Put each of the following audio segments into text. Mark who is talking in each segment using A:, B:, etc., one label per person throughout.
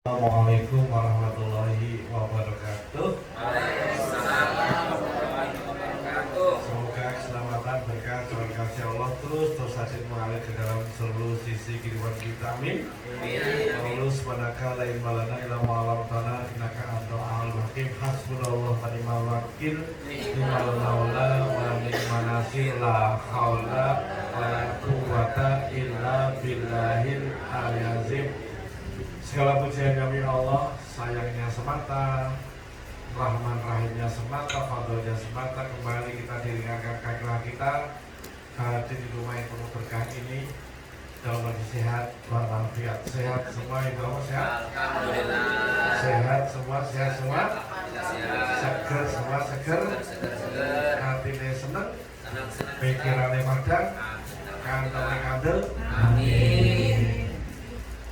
A: Assalamualaikum warahmatullahi wabarakatuh.
B: Waalaikumsalam warahmatullahi wabarakatuh.
A: Semoga keselamatan berkah dan kasih Allah terus hadir mengalir ke dalam seluruh sisi kehidupan kita. Amin. Allah subhanaka la ilma lana illa ma 'allamtana innaka antal alimul hakim. Hasbunallahu wa ni'mal wakil. Ni'mal maula wa ni'man nasir. La haula wa la quwwata illa billahil aliyyil azim. Segala pujian kami Allah, sayangnya semata, rahman rahimnya semata, fadlnya semata. Kembali kita diringankan kaki kita hadir di rumah yang penuh berkah ini dalam kondisi sehat walafiat. Sehat semua ibu Allah, sehat.
B: Alhamdulillah.
A: Sehat semua, sehat semua.
B: Sehat.
A: Seger semua, seger.
B: Seger.
A: Hatinya seneng,
B: Senang.
A: pikirannya padang, kantongnya kandel.
B: Amin.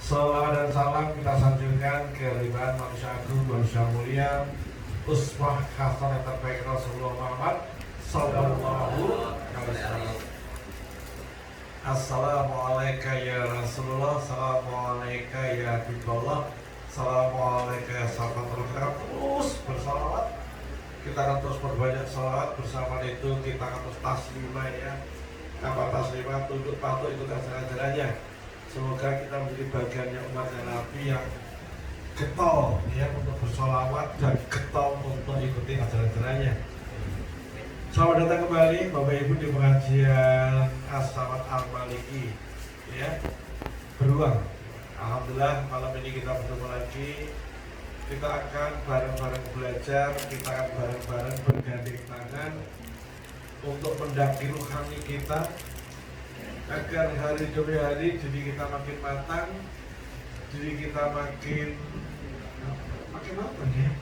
A: Salawat dan salam kita sanjungkan ke limpahan manusia agung, manusia mulia, uswah hasanah yang terbaik Rasulullah Muhammad sallallahu alaihi wasallam. Assalamualaikum ya Rasulullah, assalamualaikum ya Habiballah, assalamualaikum ya sahabat Rasulullah. Terus bersalawat, kita akan terus berbanyak salawat. Bersama itu kita akan terus taslimah ya. Apa taslimah? Tunduk patuh ikutan ajarannya. Semoga kita menjadi bagiannya umatnya Nabi yang getol ya untuk bersolawat dan getol untuk ikuti ajaran-ajarannya. Selamat datang kembali Bapak Ibu di pengajian As-Samad Al-Maliki ya, berulang. Alhamdulillah malam ini kita bertemu lagi. Kita akan bareng-bareng belajar, kita akan bareng-bareng bergandeng tangan untuk mendaki rohani kita, agar hari demi hari diri kita makin matang, diri kita makin matang ya,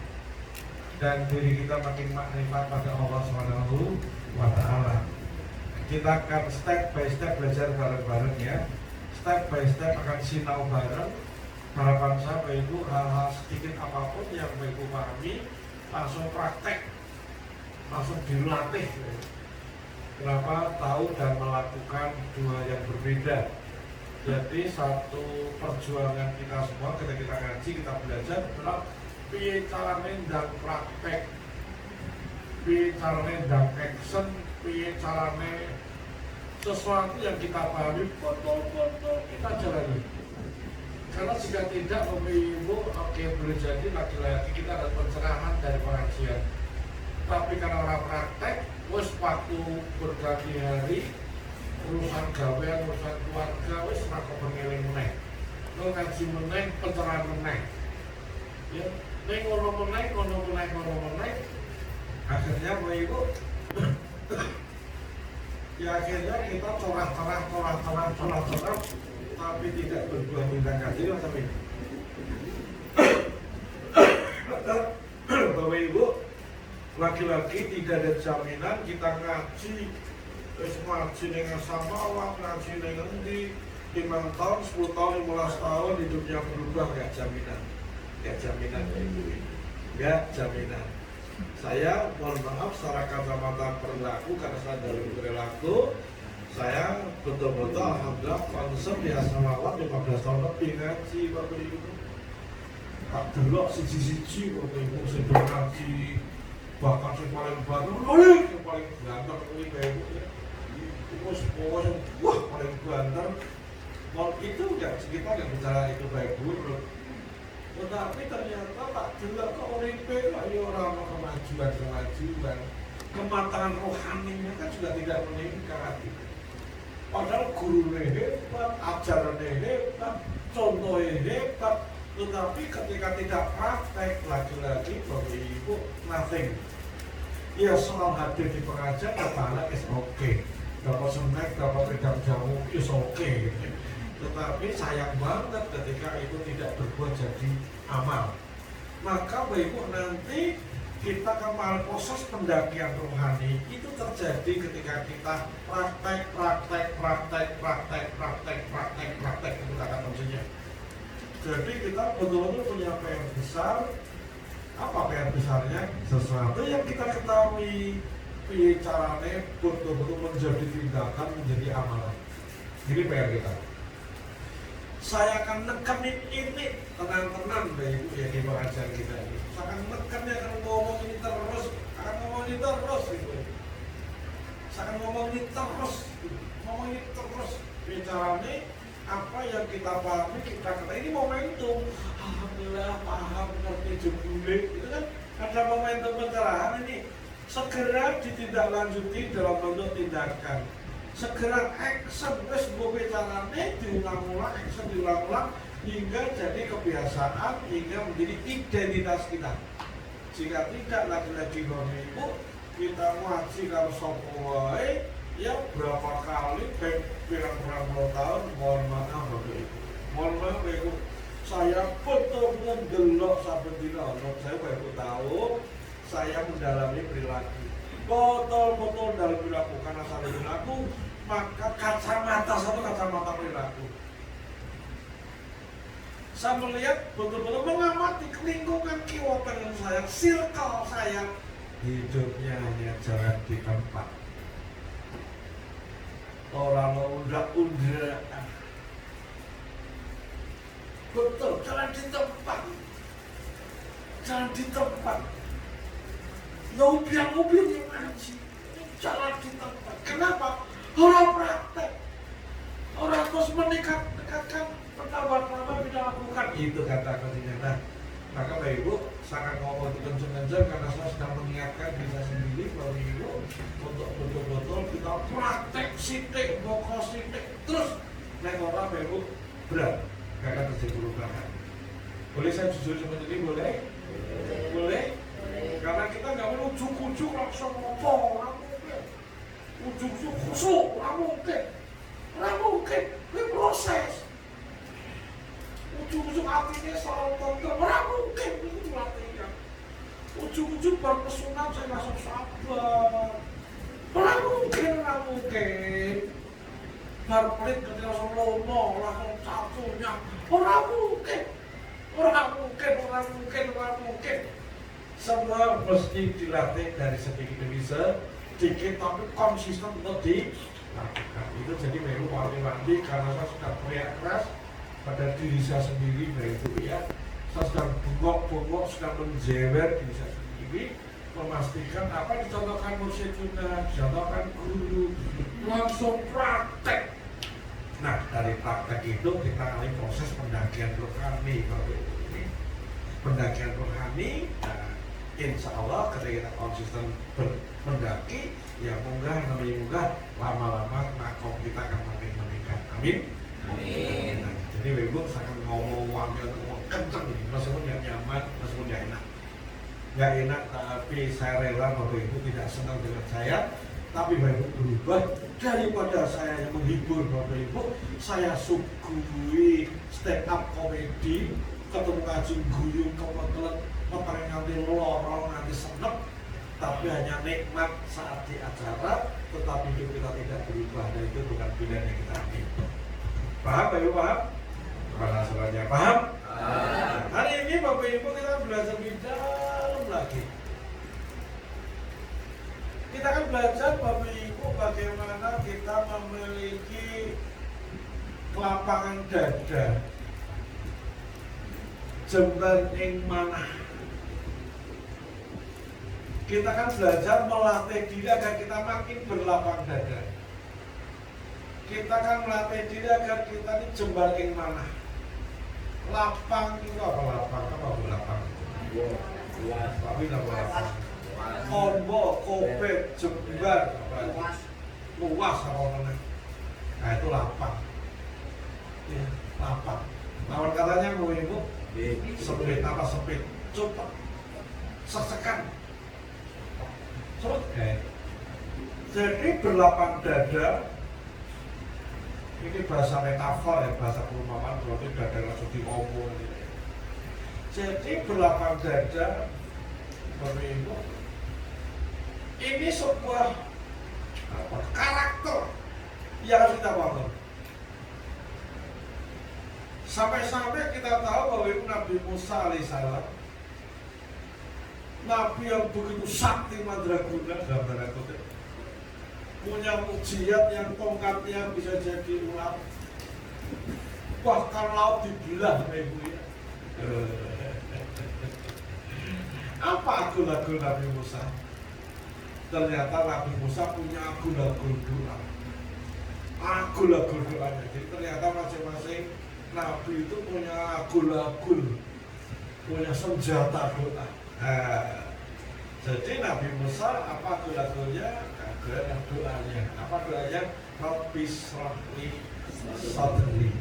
A: dan diri kita makin makrifat pada Allah Subhanahu wa Ta'ala. Kita akan step by step belajar bareng-bareng ya, step by step akan sinau bareng. Harapan saya Bapak Ibu, hal-hal sedikit apapun yang Bapak Ibu pahami langsung praktek, langsung dilatih. Kenapa? Tahu dan melakukan dua yang berbeda. Jadi satu perjuangan kita semua ketika kita ngaji, kita belajar adalah piye carane ndang praktek, piye carane ndang action, piye carane sesuatu yang kita pahami betul-betul kita jalani. Karena jika tidak, Bapak Ibu, oke boleh jadi lagi-lagi kita ada pencerahan dari pengajian. Tapi karena orang praktek, wis waktu berganti hari, urusan gawean, urusan keluarga, wis ora kepengeling meneh. Lo ngaji meneh, pencerahan meneh. Ya, ning ngono meneh. Akhirnya Bapak Ibu, ya akhirnya kita corah-corah, tapi tidak berbuah minta kasih sampai. Bapak Ibu, laki-laki tidak ada jaminan kita ngaji ngaji dengan sama Allah, ngaji dengan di 5 tahun, 10 tahun, 15 tahun hidupnya berubah, gak jaminan ya Ibu, gak jaminan. Saya mohon maaf secara kacamata perilaku, karena saya dari perilaku saya betul-betul alhamdulillah konsep di asrama Allah 15 tahun lebih ngaji Bapak Ibu. Tak delok siji-siji Bapak Ibu sedang ngaji, bahkan yang paling baru, yang paling banter ini kayak ibu ya, itu semua yang paling banter. Kalau itu enggak, kita nggak bicara itu baik buruk, tetapi ternyata tak jelas ke oripe lah ya, orang kemajuan, kematangan rohaninya kan juga tidak meningkat. Padahal gurunya hebat, ajarannya hebat, contohnya hebat, tetapi ketika tidak praktek, lagi-lagi Bapak Ibu nothing. Ya soal hadir di pengajian, katakanlah is oke, dapat snack, dapat redang jamu is oke gitu. Tetapi sayang banget ketika itu tidak berbuat jadi amal. Maka Bapak Ibu nanti kita kembali proses pendakian rohani itu terjadi ketika kita praktek itu kata kuncinya. Jadi kita betul-betul punya PR besar. Apa PR besarnya? Sesuatu yang kita ketahui, caranya betul-betul menjadi tindakan, menjadi amalan. Ini PR kita. Saya akan nekenin ini, tenang-tenang Bapak Ibu ya di pengajian kita ini. Saya akan nekennya, akan ngomong ini terus, akan ngomong ini terus gitu. Saya akan ngomong ini terus, ngomong ini terus. Bicaranya apa yang kita pahami, kita kata ini momentum. Alhamdulillah paham, ngerti jebule, itu kan ada momentum pencerahan ini. Segera ditindaklanjuti dalam bentuk tindakan. Segera action, wes gue bicaranya diulang-ulang, action diulang-ulang hingga jadi kebiasaan, hingga menjadi identitas kita. Jika tidak lagi-lagi Bapak Ibu kita ngaji kalau sopowai, ya berapa kali berapa tahun, mohon maaf Bapak Ibu, mohon maaf Bapak Ibu, saya betul-betul gelok sampai dina, saya Bapak Ibu tahu, saya mendalami perilaku, betul-betul dalam perilaku, karena saya perilaku, maka kacamata satu kacamata perilaku. Saya melihat betul-betul mengamati lingkungan kiwatan saya, circle saya, hidupnya hanya jalan di tempat. Orang undang-undang, betul, jalan di tempat, jalan di tempat. Mobil yang ngaji, jalan di tempat. Kenapa? Orang praktek, orang terus meningkatkan pertama-tama kita lakukan. Itu kata kuncinya. Nah, maka Bapak Ibu sangat ngomong itu kenceng-kenceng karena saya sedang mengingatkan diri saya sendiri Bapak Ibu untuk betul-betul kita praktek sitik, bokos sitik terus. Nek orang Bapak Ibu berat, gak akan terjadi perubahan. Boleh saya jujur seperti ini? Boleh? Boleh? Karena kita nggak mau ujuk-ujuk langsung ngomong, ujuk-ujuk khusuk, nggak mungkin, ini proses. Ujuk-ujuk hatinya selalu tentu, nggak mungkin, itu latihan. Ujuk-ujuk berpesunan saya langsung sabar, nggak mungkin. Berpelit ketika langsung lomo, langsung satunya, nggak mungkin. Semua mesti dilatih dari sedikit demi sedikit, tapi konsisten untuk dilakukan. Itu jadi memang wanti-wanti karena saya sudah teriak keras pada diri saya sendiri, Bapak Ibu ya. Saya sedang bengok-bengok, sedang menjewer diri saya sendiri, memastikan apa yang dicontohkan Mursyiduna, dicontohkan guru, langsung praktek. Nah, dari praktek itu kita alih proses pendakian rohani, Bapak Ibu. Pendakian rohani, insya Allah ketika kita konsisten mendaki, ya munggah demi munggah, lama-lama makom kita akan makin meningkat. Amin.
B: Amin.
A: Nah, jadi Ibu saya akan ngomong kenceng, meskipun yang nyaman, meskipun yang enak. Nggak enak, tapi saya rela Bapak Ibu tidak senang dengan saya, tapi Bapak Ibu berubah daripada saya yang menghibur Bapak Ibu. Saya suguhi stand up komedi, ketemu ngaji guyu kebetulan orang nanti lorong, nanti senep, tapi hanya nikmat saat di acara, tetapi hidup kita tidak berubah, dan itu bukan pilihan yang kita ambil. Paham Bapak Ibu? Paham? Mana semuanya? Paham? Hari ini Bapak Ibu kita belajar lebih dalam lagi. Kita akan belajar Bapak Ibu bagaimana kita memiliki kelapangan dada, jembar ing manah. Kita akan belajar melatih diri agar kita makin berlapang dada. Kita akan melatih diri agar kita ini jembar ing manah. Lapang itu apa lapang? Apa berlapang? Luas. Tapi apa lapang? Kombo, kopet, jembar, luas apa namanya? Nah itu lapang. Ya, lapang. Lawan katanya Bu Ibu, sempit apa sempit? Cepat, sesekan. Jadi berlapang dada, ini bahasa metafor ya, bahasa perumpamaan, berarti dada langsung diomong. Jadi berlapang dada, Bapak Ibu, ini sebuah karakter yang harus kita bangun. Sampai-sampai kita tahu bahwa Nabi Musa alaihissalam, Nabi yang begitu sakti mandraguna dalam tanda kutip, punya mukjizat yang tongkatnya bisa jadi ular, bahkan laut dibelah Ibu ya. Apa agul-agul Nabi Musa? Ternyata Nabi Musa punya agul-agul doa. Agul-agul doanya. Jadi ternyata masing-masing Nabi itu punya agul-agul, punya senjata doa. Jadi Nabi Musa apa agul-agulnya? Agul doanya. Apa doanya? Rabbi shrahli sadri.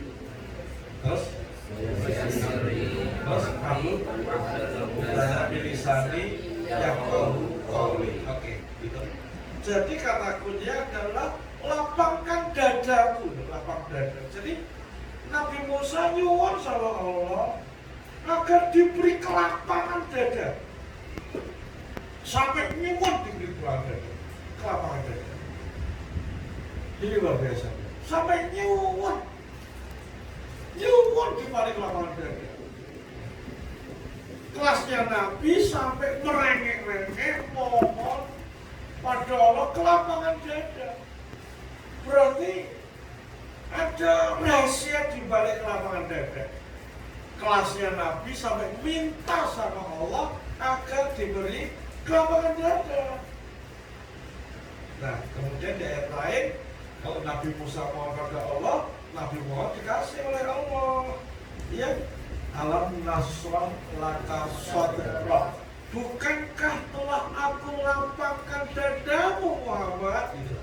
A: Terus kamu dan bilisani yang qauli. Oke, gitu. Jadi kata kuncinya adalah lapangkan dadaku, lapang dada. Jadi Nabi Musa nyuwun sama Allah agar diberi kelapangan dada. Sampai nyuwun diberi kelapangan dada. Ini luar biasa. Sampai nyuwun diberi kelapangan dada. Kelasnya Nabi sampai merengek-rengek mohon pada Allah kelapangan dada. Berarti ada rahasia di balik kelapangan dada. Kelasnya Nabi sampai minta sama Allah agar diberi kelapangan dada. Nah, kemudian di ayat lain, kalau Nabi Musa mohon pada Allah, Nabi Muhammad dikasih oleh Allah. Ya, alam nasrah laka sadrak. Bukankah telah aku lapangkan dadamu Muhammad? Gitu.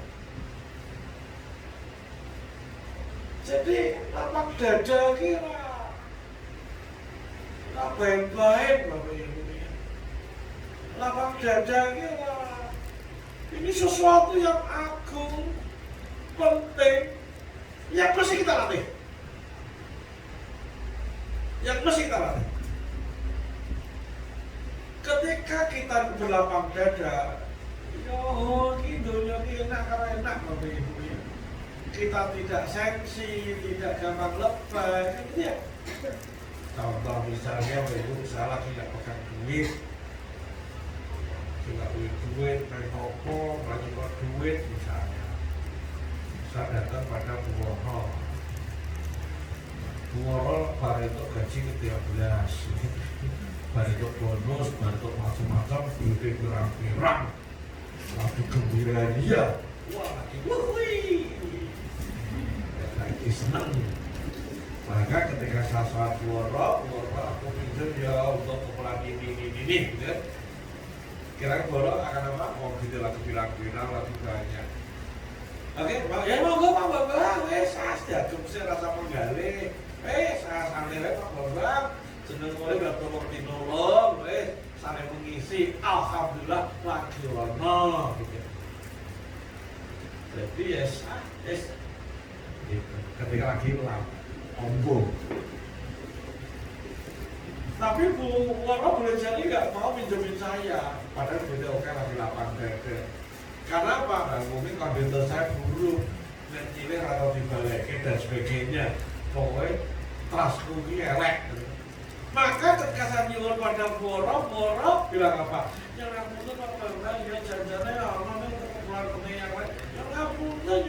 A: Jadi lapang dada kira baik-baik Bapak Ibu. Lapang dada kira ini sesuatu yang agung, penting, yang mesti kita latih. Ketika kita berlapang dada, ini dunia enak karena enak Bapak Ibu. Kita tidak sensi, tidak gampang lebay, kan gitu ya. Contoh misalnya Bapak Ibu, saya lagi tidak pegang duit, tidak punya duit, naik toko, lagi kok duit misalnya. Saya datang pada Buworo pada itu gaji ke-13, pada itu bonus, pada itu macam-macam, duitnya pirang-pirang, lagi gembira dia, wah lagi lagi senang. Maka ketika saya sholat Buworo aku pinjam ya untuk keperluan ini, gitu. Kira-kira Buworo akan apa? Oh gitu lagi pirang-pirang, lagi banyak. Oke, ya monggo Pak Bambang, saya jagung saya rasa menggali. Saya santai Pak Bambang, jeneng mulai bertemu tinolong, saya mengisi, alhamdulillah lagi ono, gitu. Jadi gitu. Ketika lagi ombong. Tapi Bu Waro boleh jadi nggak mau minjemin saya, padahal beda oke lagi lapang dada. Karena apa? Nah, mungkin komputer saya buruk, nyilih atau dibalikin dan sebagainya. Pokoknya trustku ini elek. Maka ketika saya nyuwun pada Moro bilang apa? Yang ngapunten Pak Bambang, ya janjane ana untuk keperluan kene yang lain. Yang ngapunten,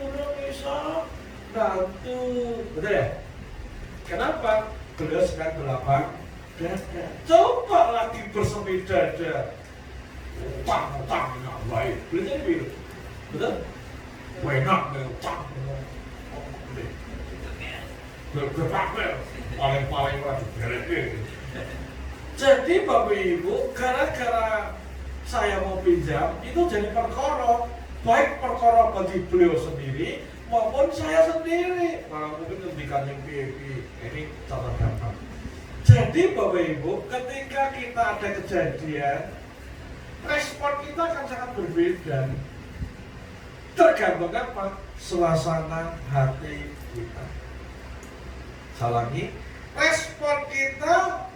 A: udah bisa bantu. Betul ya? Kenapa? Beliau sedang berlapang dada. Coba lagi bersemi dada. Utang nggak baik, belinya biru, betul? Enak nih utang, berpamer, paling lagi beres. Jadi Bapak Ibu, gara-gara saya mau pinjam itu jadi perkara, baik perkara bagi beliau sendiri maupun saya sendiri. Malah mungkin ngendikan yang ini contoh gampang. Jadi Bapak Ibu, ketika kita ada kejadian, respon kita akan sangat berbeda. Tergantung apa? Suasana hati kita. Salangi, respon kita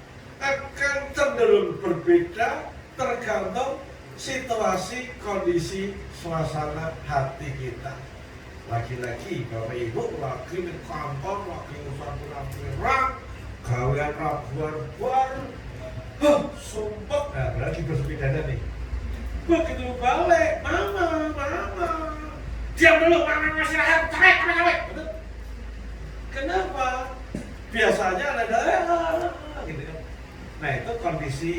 A: akan cenderung berbeda tergantung situasi, kondisi, suasana hati kita. Lagi-lagi Bapak Ibu lagi di kantor, lagi urusan pirang-pirang, gawean rabuan, sumpah, nah berarti bersepedana nih. Begitu balik, mama, diam dulu, mama masih rahat, capek, betul? Kenapa? Biasanya ada gitu kan. Nah itu kondisi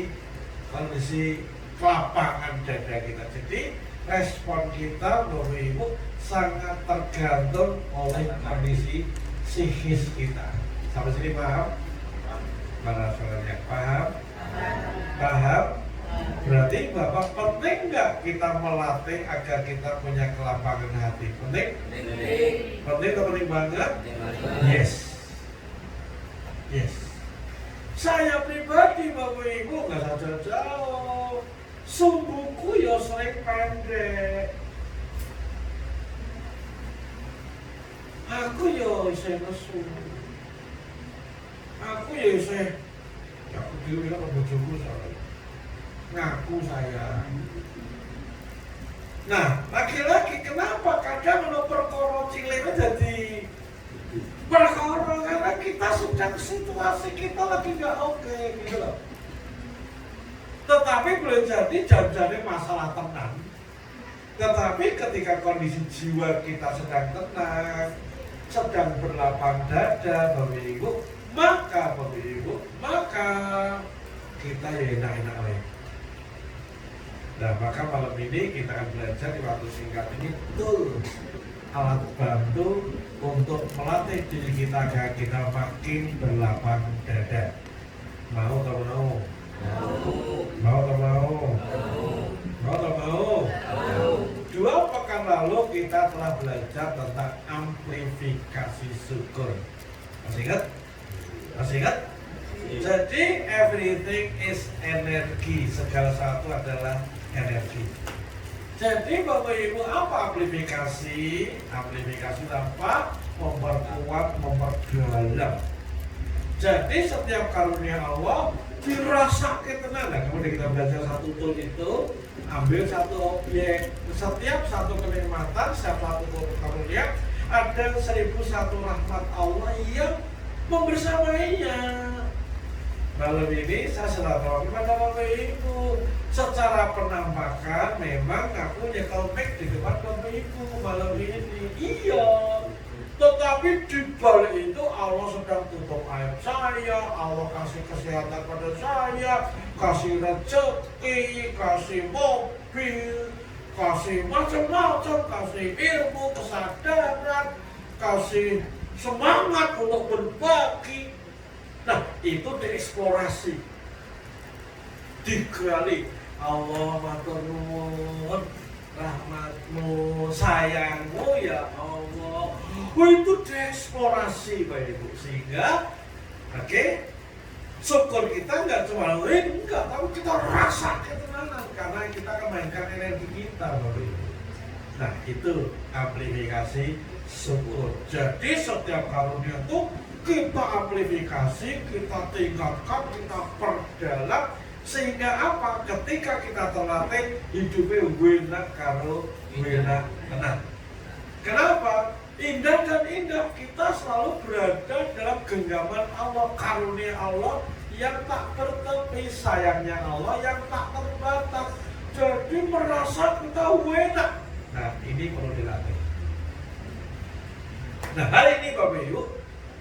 A: kelapangan dada kita. Jadi respon kita Bapak Ibu sangat tergantung oleh kondisi psikis kita. Sampai sini paham? Mana soalnya paham? Paham? Berarti Bapak penting nggak kita melatih agar kita punya kelapangan hati? Penting? Penting atau penting banget? Yes. Yes. Saya pribadi Bapak Ibu nggak saja jauh. Sumbuku ya sering pendek. Aku ya isih nesu. Aku ya isih aku dhewe karo bojoku soalnya. Ngaku saya. Nah, laki-laki kenapa kadang ono perkara cilik jadi perkara karena kita sedang situasi kita lagi nggak oke gitu loh. Tetapi boleh jadi janjane masalah tenang. Tetapi ketika kondisi jiwa kita sedang tenang, sedang berlapang dada, Bapak Ibu, maka kita ya enak-enak lagi. Nah, maka malam ini kita akan belajar di waktu singkat ini betul alat bantu untuk melatih diri kita agar kita makin berlapang dada. Mau atau mau? Mau atau mau? Mau atau mau? 2 pekan lalu kita telah belajar tentang amplifikasi syukur. Masih ingat? Masih ingat? Jadi everything is energi. Segala sesuatu adalah energi. Jadi Bapak Ibu apa amplifikasi? Amplifikasi tanpa memperkuat, memperdalam. Jadi setiap karunia Allah dirasakan tenang. Nah, kemudian kita belajar satu tool itu, ambil satu objek. Setiap satu kenikmatan, setiap satu karunia ada 1001 rahmat Allah yang membersamainya. Malam ini saya silaturahmi pada Bapak Ibu. Secara penampakan memang aku ya komik di depan Bapak Ibu malam ini. Iya. Tetapi di balik itu Allah sedang tutup aib saya, Allah kasih kesehatan pada saya, kasih rezeki, kasih mobil, kasih macam-macam, kasih ilmu, kesadaran, kasih semangat untuk berbagi. Nah, itu dieksplorasi, digali. Allah matur nuwun, rahmatmu, sayangmu ya Allah. Itu dieksplorasi Bapak Ibu, sehingga syukur kita nggak cuma enggak, tapi kita rasa ketenangan karena kita kemainkan energi kita Bapak Ibu. Nah, itu amplifikasi syukur. Jadi setiap karunia itu kita amplifikasi, kita tingkatkan, kita perdalam, sehingga apa? Ketika kita terlatih hidupnya enak karo enak tenang. Kenapa? Indah dan indah, kita selalu berada dalam genggaman Allah, karunia Allah yang tak bertepi, sayangnya Allah yang tak terbatas. Jadi merasa kita enak. Nah, ini perlu dilatih. Nah, hari ini Bapak Ibu,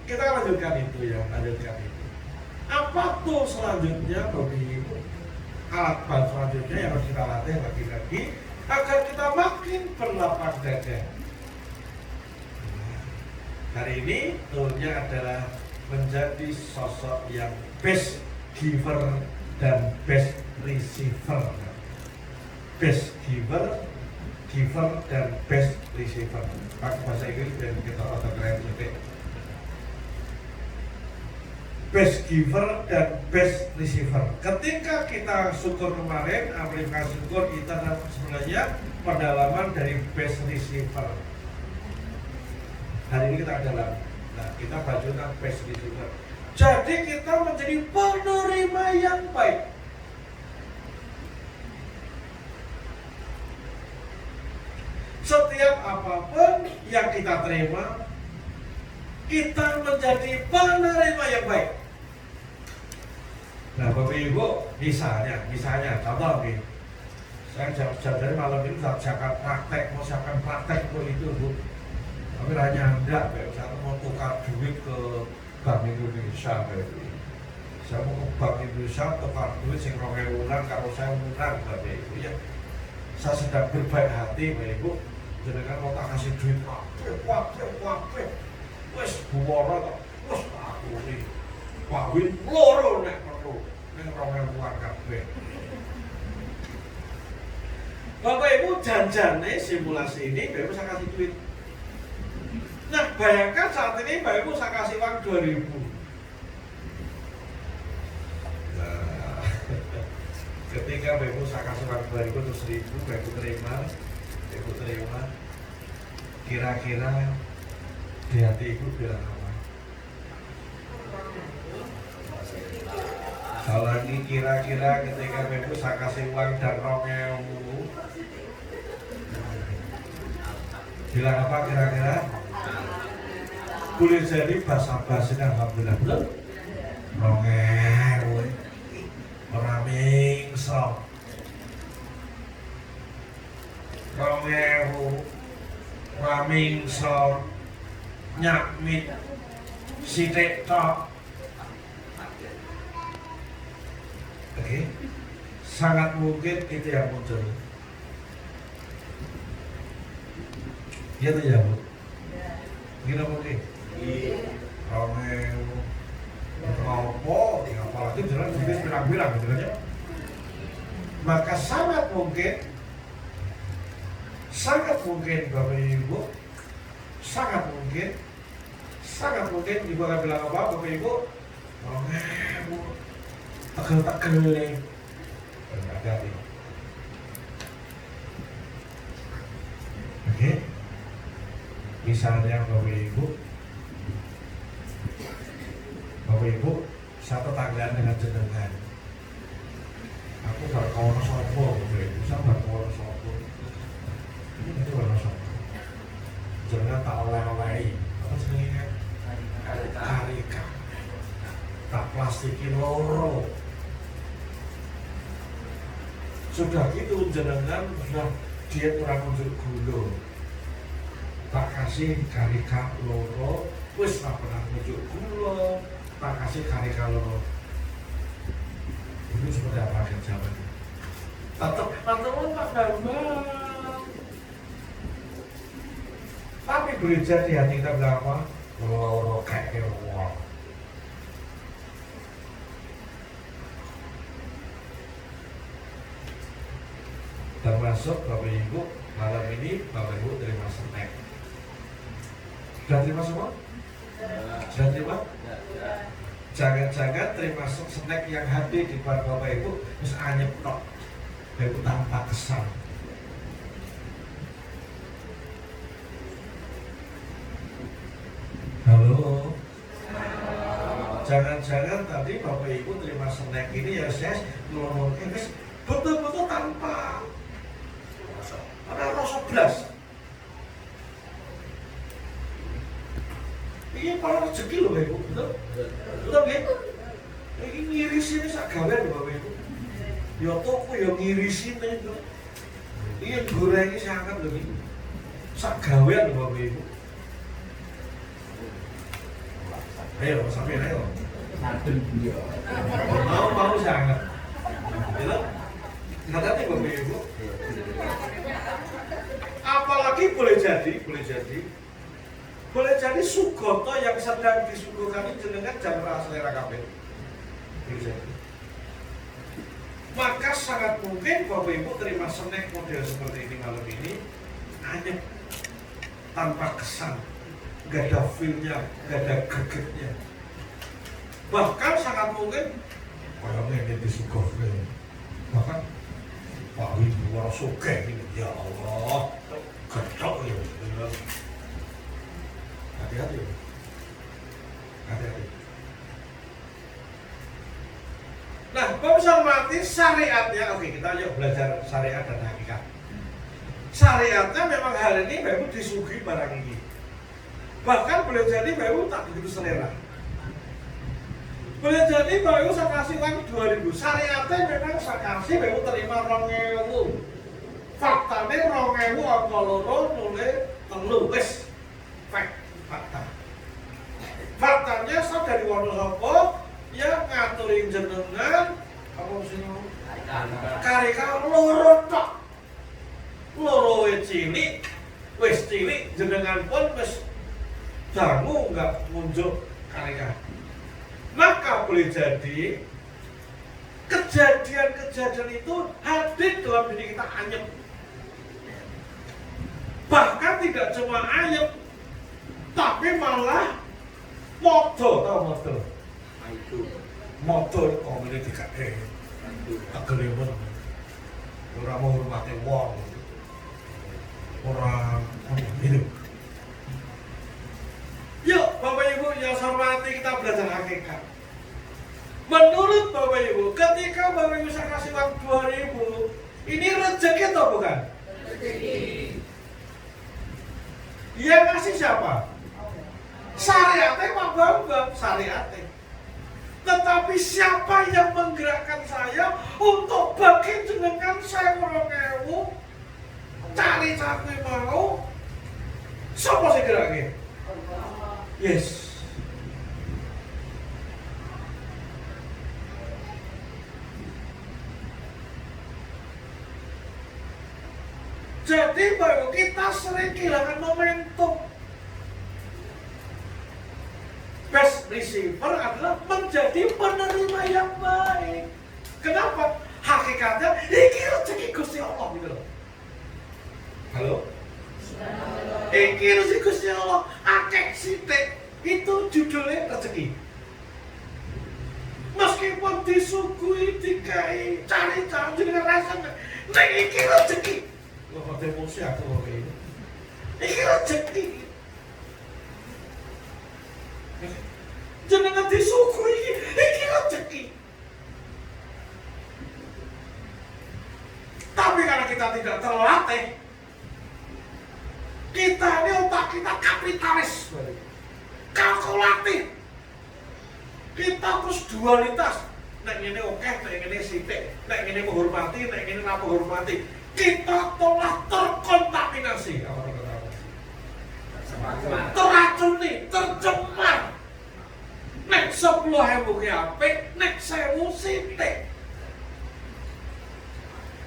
A: kita lanjutkan itu ya, lanjutkan itu. Apa tuh selanjutnya Bapak Ibu? Alat bantu selanjutnya yang harus kita latih lagi-lagi agar kita makin berlapang dada. Hari ini toolnya adalah menjadi sosok yang best giver dan best receiver. Best giver, dan best receiver. Pakai bahasa Inggris dan kita autocorrect sedikit. Best giver dan best receiver. Ketika kita syukur kemarin, aplikasi syukur kita sebenarnya pendalaman dari best receiver. Hari ini kita dalam. Nah, kita belajar tentang best receiver. Jadi kita menjadi penerima yang baik. Setiap apapun yang kita terima, kita menjadi penerima yang baik. Nah, Bapak Ibu, misalnya, contoh nih, saya jam dari malam ini siapkan praktek, mau siapkan praktek itu Bu. Tapi hanya enggak, saya mau tukar duit ke Bank Indonesia. Saya mau ke Bank Indonesia tukar duit sing 2000 ulang kalau saya menang, Bapak Ibu ya. Saya sedang berbaik hati, Bapak Ibu. Jenengan mau tak kasih duit, wapre, wes buwara kok, wes aku nih, wawin loro nek perlu, nek 2000 uang kabeh. Bapak Ibu janjane simulasi ini, Bapak Ibu saya kasih duit. Nah bayangkan saat ini Bapak Ibu saya kasih uang 2000. Nah, ketika Bapak Ibu saya kasih uang 2000 atau 1000, Bapak Ibu terima, kira-kira di hati Ibu bilang apa? Kalau lagi kira-kira ketika Bapak Ibu saya kasih uang dan 2000, bilang apa kira-kira? Boleh jadi basa-basi alhamdulillah belum? 2000 ora mingso. 2000 ora mingso nyakmit sithik tok. Oke. Sangat mungkin itu yang muncul. Iya tuh ya, Bu. Gila mungkin. Romeo Ngopo, apalagi jalan bisnis bilang-bilang gitu kan ya. Maka sangat mungkin Bapak Ibu, sangat mungkin Ibu akan bilang apa, Bapak Ibu, Romeo tegel-tegel nih. Hati-hati. Oke. Misalnya Bapak Ibu, saya tetanggaan dengan jenengan. Aku gak kawan sopo, Bapak Ibu, saya gak kawan sopo. Ini nanti warna sopo. Jenengan tak oleh-olehi, apa jenengan? Karika. Tak plastikin loro. Sudah gitu jenengan sudah diet kurang unjuk gula. Tak kasih karika loro, wis tak pernah unjuk gula. Tak kasih karika loro. Itu seperti apa jawabannya? Tetap teman-teman Pak Bambang. Tapi boleh jadi hati kita bilang apa? Loro kayak wong. Termasuk Bapak Ibu malam ini Bapak Ibu terima snack. Sudah terima semua? Sudah terima? Jangan-jangan terima snack yang hadir di depan Bapak Ibu terus anyep tok. Bapak Ibu tanpa kesan. Halo. Jangan-jangan tadi Bapak Ibu terima snack ini ya saya ngomongin betul-betul tanpa ada rasa belas. Ini kalau rezeki loh Bapak Ibu, betul? Betul kan? Ini ngirisin sak gawean Bapak Ibu. Ya toko ya ngirisin itu. Ini gorengnya sangat loh ini. Sak gawean loh Bapak Ibu. Ayo sampai ayo. Mau sangat. Gitu? Hati-hati Bapak Ibu. Apalagi boleh jadi sugoto yang sedang disuguhkan ini jenengan jangan selera kabeh. Boleh jadi. Maka sangat mungkin Bapak Ibu terima snack model seperti ini malam ini hanya tanpa kesan, gak ada feel-nya, gak ada gregetnya. Bahkan sangat mungkin kayaknya ini disuguhkan. Bahkan Pak Wibu Warasuke ini, ya Allah, gedok ya. Hati-hati. Nah, pemirsa hormati syariatnya, oke kita yuk belajar syariat dan hakikat. Syariatnya memang hari ini Bapak Ibu disuguhi barang ini. Bahkan boleh jadi Bapak Ibu tak begitu selera. Boleh jadi Bapak Ibu saya kasih uang 2000. Syariatnya memang saya kasih Bapak Ibu terima 2000. Faktanya 2000 angka loro noleh telu wis. fakta. Faktanya dari Wonosobo yang ngaturin jenengan apa sih karika loro tok. Loro wis cilik jenengan pun wis dangu enggak munjuk karika. Maka boleh jadi kejadian-kejadian itu hadir dalam diri kita anyep. Bahkan tidak cuma anyep, tapi malah modo, tau modo? Modo komune dikake. Agelemen. Ora mau hormati wong. Ora itu. Yuk, Bapak Ibu yang saya hormati, kita belajar hakikat. Menurut Bapak Ibu, ketika Bapak Ibu saya kasih uang 2.000, ini rezeki atau bukan?
B: Rezeki.
A: Yang ngasih siapa? Syariatnya Pak Bambang, syariatnya. Tetapi siapa yang menggerakkan saya untuk bagi jenengan saya 2.000? Cari cakwe mau? Siapa sih geraknya? Yes. Jadi baru kita sering kehilangan momentum. Best receiver adalah menjadi penerima yang baik. Kenapa? Hakikatnya ini rezeki Gusti Allah gitu loh. Halo? Iki rezeki Gusti Allah, akeh sithik itu judulnya rezeki. Meskipun disuguhi dikai cari-cari dengan rasanya, nek iki rezeki. Loh, kok emosi aku kok ini. Iki rezeki. Jenengan disuguhi iki rezeki. Tapi karena kita tidak terlatih, kita ini otak kita kapitalis, kalkulatif. Kita terus dualitas. Nek ini oke, nek ini sithik, nek ini menghormati, nek ini ora menghormati. Kita telah terkontaminasi, teracuni, tercemar. Nek 10.000 ki apik, nek 1.000 sithik.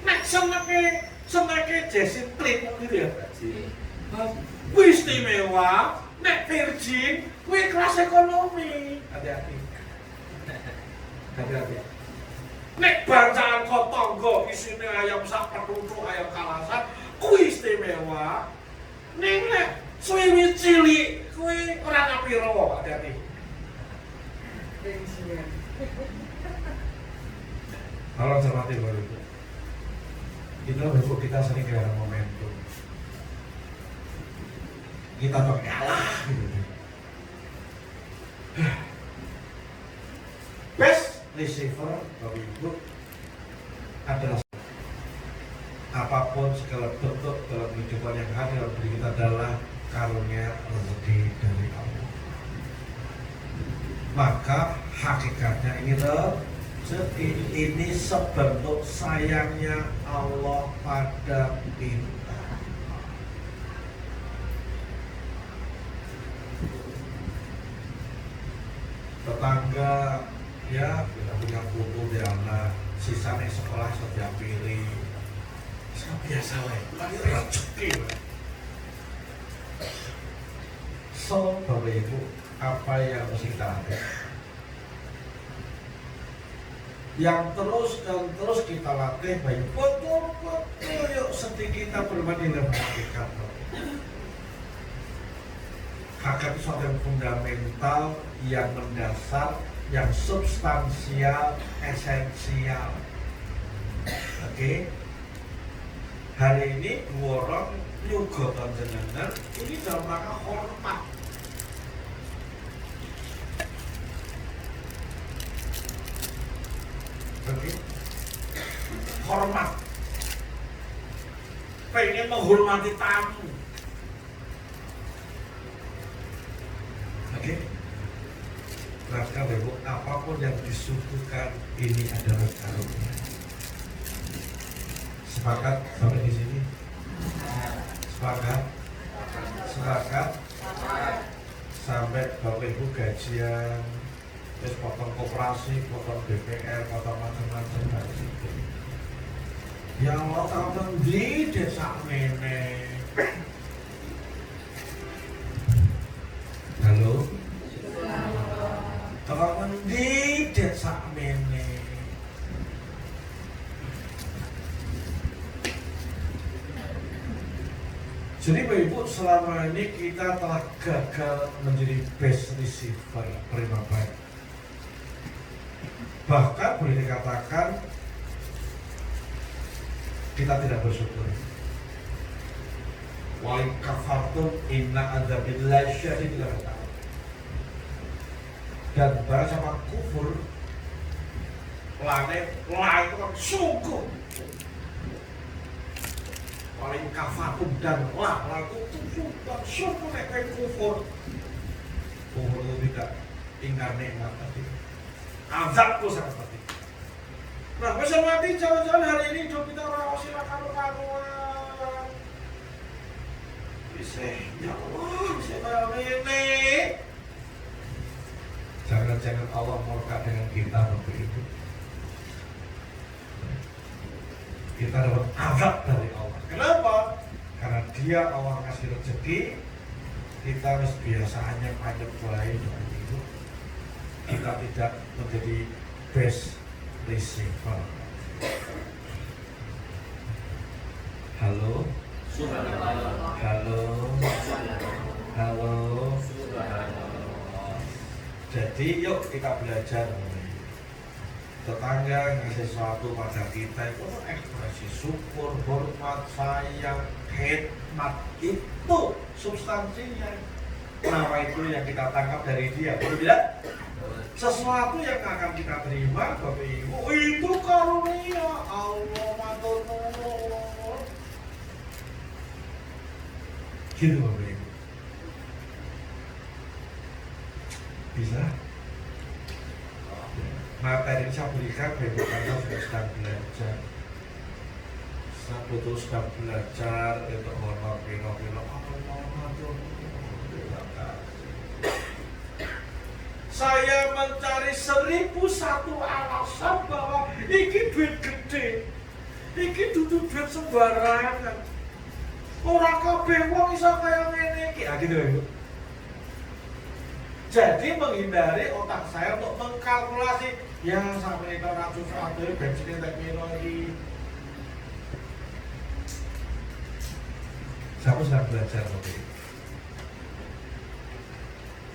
A: Nek seneke Jessie Clean gitu ya. Kuwi istimewa, nek Virgin kuwi kelas ekonomi. Hati-hati. Hati-hati. Nek bacaan kok tangga isine ayam sak petutuk ayam kalasan, kuwi istimewa. Ning nek suwi cilik kuwi ora ngapiro, hati-hati. Kalau cermati baru itu. Kita sering kehilangan momentum. Kita tuh kalah gitu. Best receiver Bapak Ibu adalah apapun segala bentuk dalam kehidupan yang hadir dalam diri kita adalah karunia rezeki dari Allah. Maka hakikatnya ini rezeki ini sebentuk sayangnya Allah pada kita. Tetangga ya kita punya putu di anak sisanya sekolah setiap pilih biasa lah, lagi rezeki lah. So Bapak Ibu, apa yang harus kita latih? Yang terus dan terus kita latih baik betul-betul yuk sedikit kita berbanding dengan hakikat. Hakikat itu suatu yang fundamental, yang mendasar, yang substansial, esensial. Oke? Hari ini dua orang juga panjenengan ini dalam rangka hormat. Oke? Hormat. Pengen menghormati tamu. Oke? Maka Ibu, apapun yang disuguhkan ini adalah karunia. Sepakat sampai di sini? Sepakat? Sepakat? sampai Bapak Ibu gajian, terus potong koperasi, potong BPR, potong macam-macam gaji. Ya Allah, kapan di desa mene? Halo? Kapan di desa mene? Jadi Bapak Ibu, selama ini kita telah gagal menjadi best receiver prima baik. Bahkan boleh dikatakan kita tidak bersyukur. Wa in kafartum inna adzabillahi syadid. Dan barang siapa kufur, lanet itu kan sungguh. Paling kafakum dan laku itu sungguh nekek kufur. Kufur itu tidak ingkar nikmat tadi. Azabku sangat pedih. Nah, bisa mati jangan-jangan hari ini hidup kita orang silakan karuan. Bisa, ya Allah, bisa kayak ini. Jangan-jangan Allah murka dengan kita Bapak Ibu. Kita dapat azab dari Allah. Kenapa? Karena Dia Allah kasih rezeki, kita harus biasanya panjang baik Bapak Ibu. Kita tidak menjadi best receiver. Halo? Halo? Halo? Jadi yuk kita belajar. Tetangga ngasih sesuatu pada kita itu ekspresi syukur, hormat, sayang, khidmat. Itu substansinya. Kenapa itu yang kita tangkap dari dia? Betul tidak? Sesuatu yang akan kita terima Bapak Ibu, itu karunia Allah matur nuwun. Gitu Bapak Ibu. Bisa? Materi saya berikan Bapak karena sedang belajar. Saya betul sedang belajar untuk hormat pino-pino Allah matur nuwun. Saya mencari 1001 alasan bahwa iki duit gede, iki dudu duit sembarangan. Orang kabeh wong iso kaya ngene iki. Ah gitu ya, Bu. Jadi menghindari otak saya untuk mengkalkulasi ya sampai 100 bensin tak piro iki. Saya sedang belajar Bapak.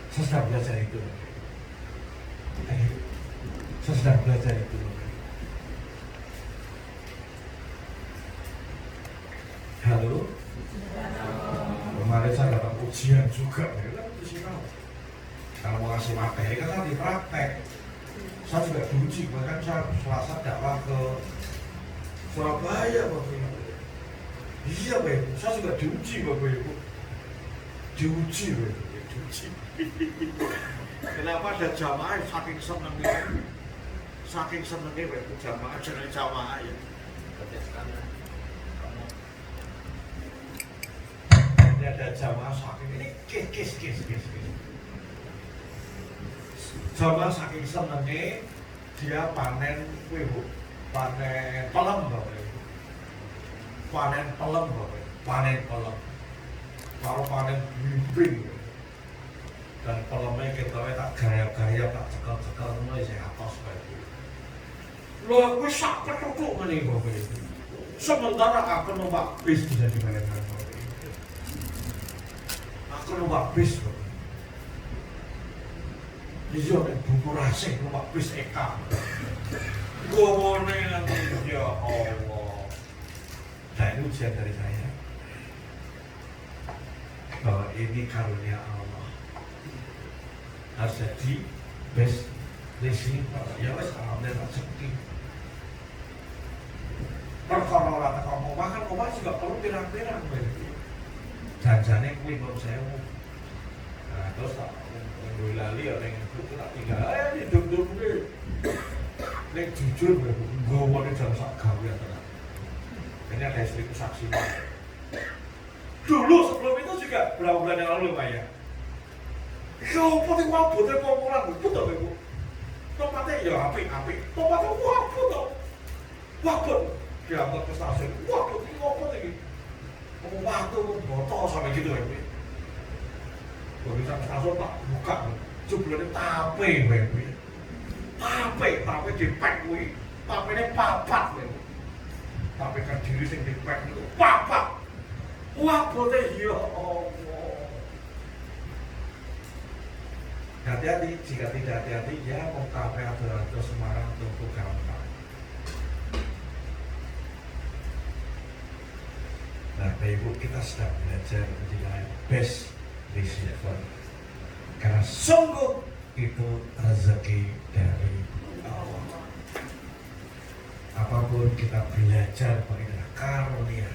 A: Saya sedang belajar itu. Saya sedang belajar itu. Halo? Kemarin saya dapat ujian juga. Kalau mau ngasih materi kan tadi praktek. Saya juga diuji, bahkan saya Selasa dakwah ke Surabaya Bapak Ibu. Iya Bapak Ibu, saya juga diuji Bapak Ibu. Diuji Bapak Ibu, diuji. Kenapa ada jamaah saking senengnya Bapak jamaah jangan jamaah ya. Ini ada jamaah saking ini kes. Jamaah saking senengnya dia panen panen pelem Bapak Ibu. Panen pelem Bapak Ibu. Panen pelem. Kalau panen bimbing dan pelemnya kita tak gaya-gaya tak cekal-cekal mulai saya atas Bapak Ibu. Lho aku sak ketutuk ngene Bapak Ibu. Sementara aku numpak bis bisa dibayangkan Bapak Ibu. Aku numpak bis Bapak Ibu. Iya nek buku rasih numpak bis Eka. Gowone nanti ya Allah. Nah ini ujian dari saya bahwa ini karunia Allah. Harus jadi best receiver. Ya wes alhamdulillah rezeki. Perkara ora teko omah kan omah juga perlu pirang-pirang Bapak. Janjane kuwi kok sewu. Nah terus tak nggo lali ya ning buku tak tinggal hidup-hidup kuwi. Nek jujur Bapak, nggawane jam sak gawean tenan. Ini ada istriku saksi. Dulu sebelum itu juga berapa bulan yang lalu Pak ya. Ya apa ning wabote pokoran betul to Ibu. Tempatnya ya apik-apik. Tempatnya wabot to. Wabot. Diantar ke stasiun. Wabot iki opo iki? Waktu botol sampai gitu Ibu. Begitu sampai stasiun tak buka. Jebulane tape Ibu. Tape dipek kuwi. Tapene papat Ibu. Tape kan diri sing dipek itu papat. Wabote ya Allah. Hati-hati, jika tidak hati-hati ya mau kafe atau Semarang untuk gampang. Nah, Bapak Ibu kita sedang belajar menjadi best receiver. Karena sungguh itu rezeki dari Allah. Apapun kita belajar adalah karunia.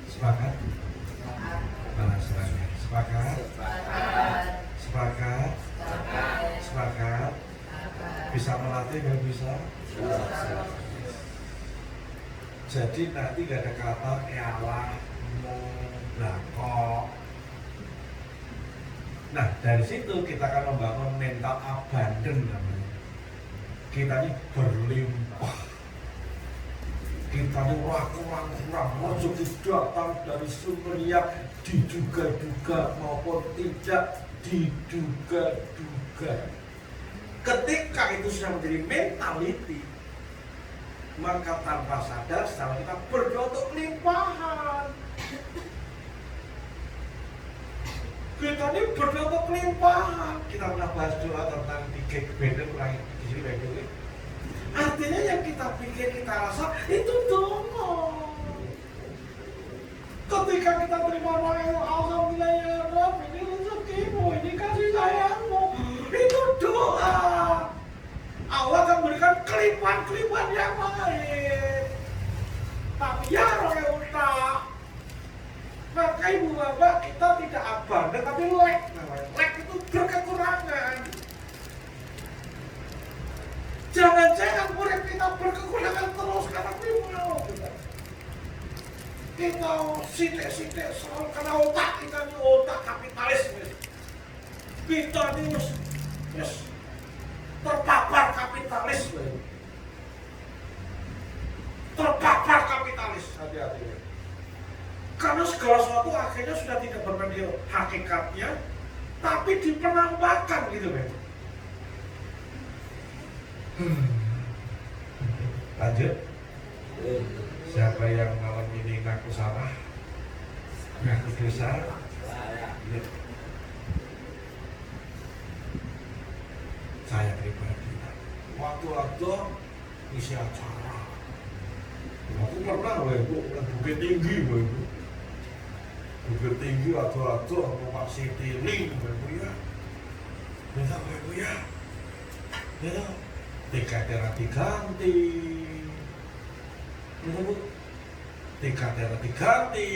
A: Sepakat? Mana serangnya? Sepakat? Sepakat? Sepakat? Bisa melatih nggak bisa? Jadi nanti gak ada kata elah, kok. Nah dari situ kita akan membangun mental abandon namanya. Kita ini berlimpah. Kita ini kurang rezeki datang dari sumber yang diduga-duga maupun tidak diduga-duga. Ketika itu sudah menjadi mentality, maka tanpa sadar setelah kita berdoa untuk kelimpahan. Kita ini berdoa untuk kelimpahan. Kita pernah bahas doa tentang tiga beda ulangi di sini baik dulu. Artinya yang kita pikir, kita rasa itu doa. Ketika kita terima doa, alhamdulillah ya Rabb, ini rezekimu, ini kasih sayangmu, itu doa. Allah akan berikan kelimpahan yang baik. Tapi ya roheuta, maka ibu bapak kita tidak abandon tapi lek. Lek itu berkekurangan. Jangan-jangan murid kita berkekurangan terus karena mau kita sidik-sidik soal karena otak kita ini otak kapitalis. Kita ini terpapar kapitalis. Terpapar kapitalis, hati-hati. Karena segala sesuatu akhirnya sudah tidak berpendil hakikatnya, tapi dipenampakan gitu kan. Lanjut. Siapa yang malam ini ngaku salah, ngaku dosa? Saya pribadi waktu-waktu isi acara aku pernah Ibu, Bukit Tinggi Ibu, Bukit Tinggi waktu-waktu aku masih tiling Ibu ya, minta Ibu ya, tiketnya diganti, Bu, tiketnya diganti,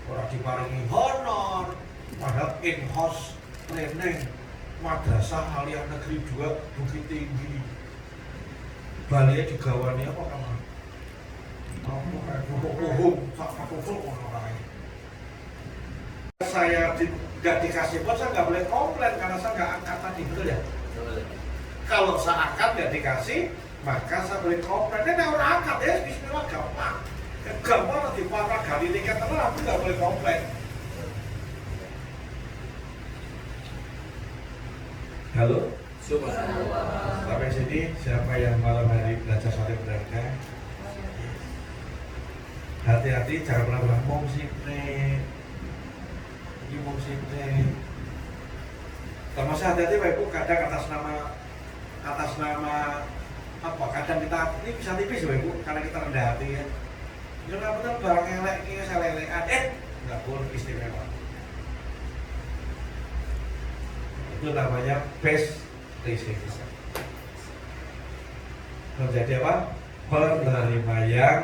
A: orang diparingi honor, padahal in-house training Madrasah Aliyah Negeri 2 Bukit Tinggi. Balenya digawani apa kamu? Apa kayak bubuk-bubuk, sak-sak-bubuk orang-orang. Saya nggak dikasih bos, saya nggak boleh komplain karena saya nggak angkat tadi, betul ya? Kalau saya angkat nggak dikasih, maka saya boleh komplain. Ini orang angkat ya, bismillah gampang. Gampang nanti para gali tiket terus, aku nggak boleh komplain. Halo? Sampai sini siapa yang malam hari belajar saling berharga? Hati-hati jangan pernah bilang mong sipne. Ini mong sipne. Termasuk hati-hati Pak Ibu kadang atas nama apa? Kadang kita ini bisa tipis Pak Ibu karena kita rendah hati ya. Jangan betul barang elek ini saya lelekan. Nggak boleh istimewa. Itu namanya best receiver. Menjadi apa? Penerima yang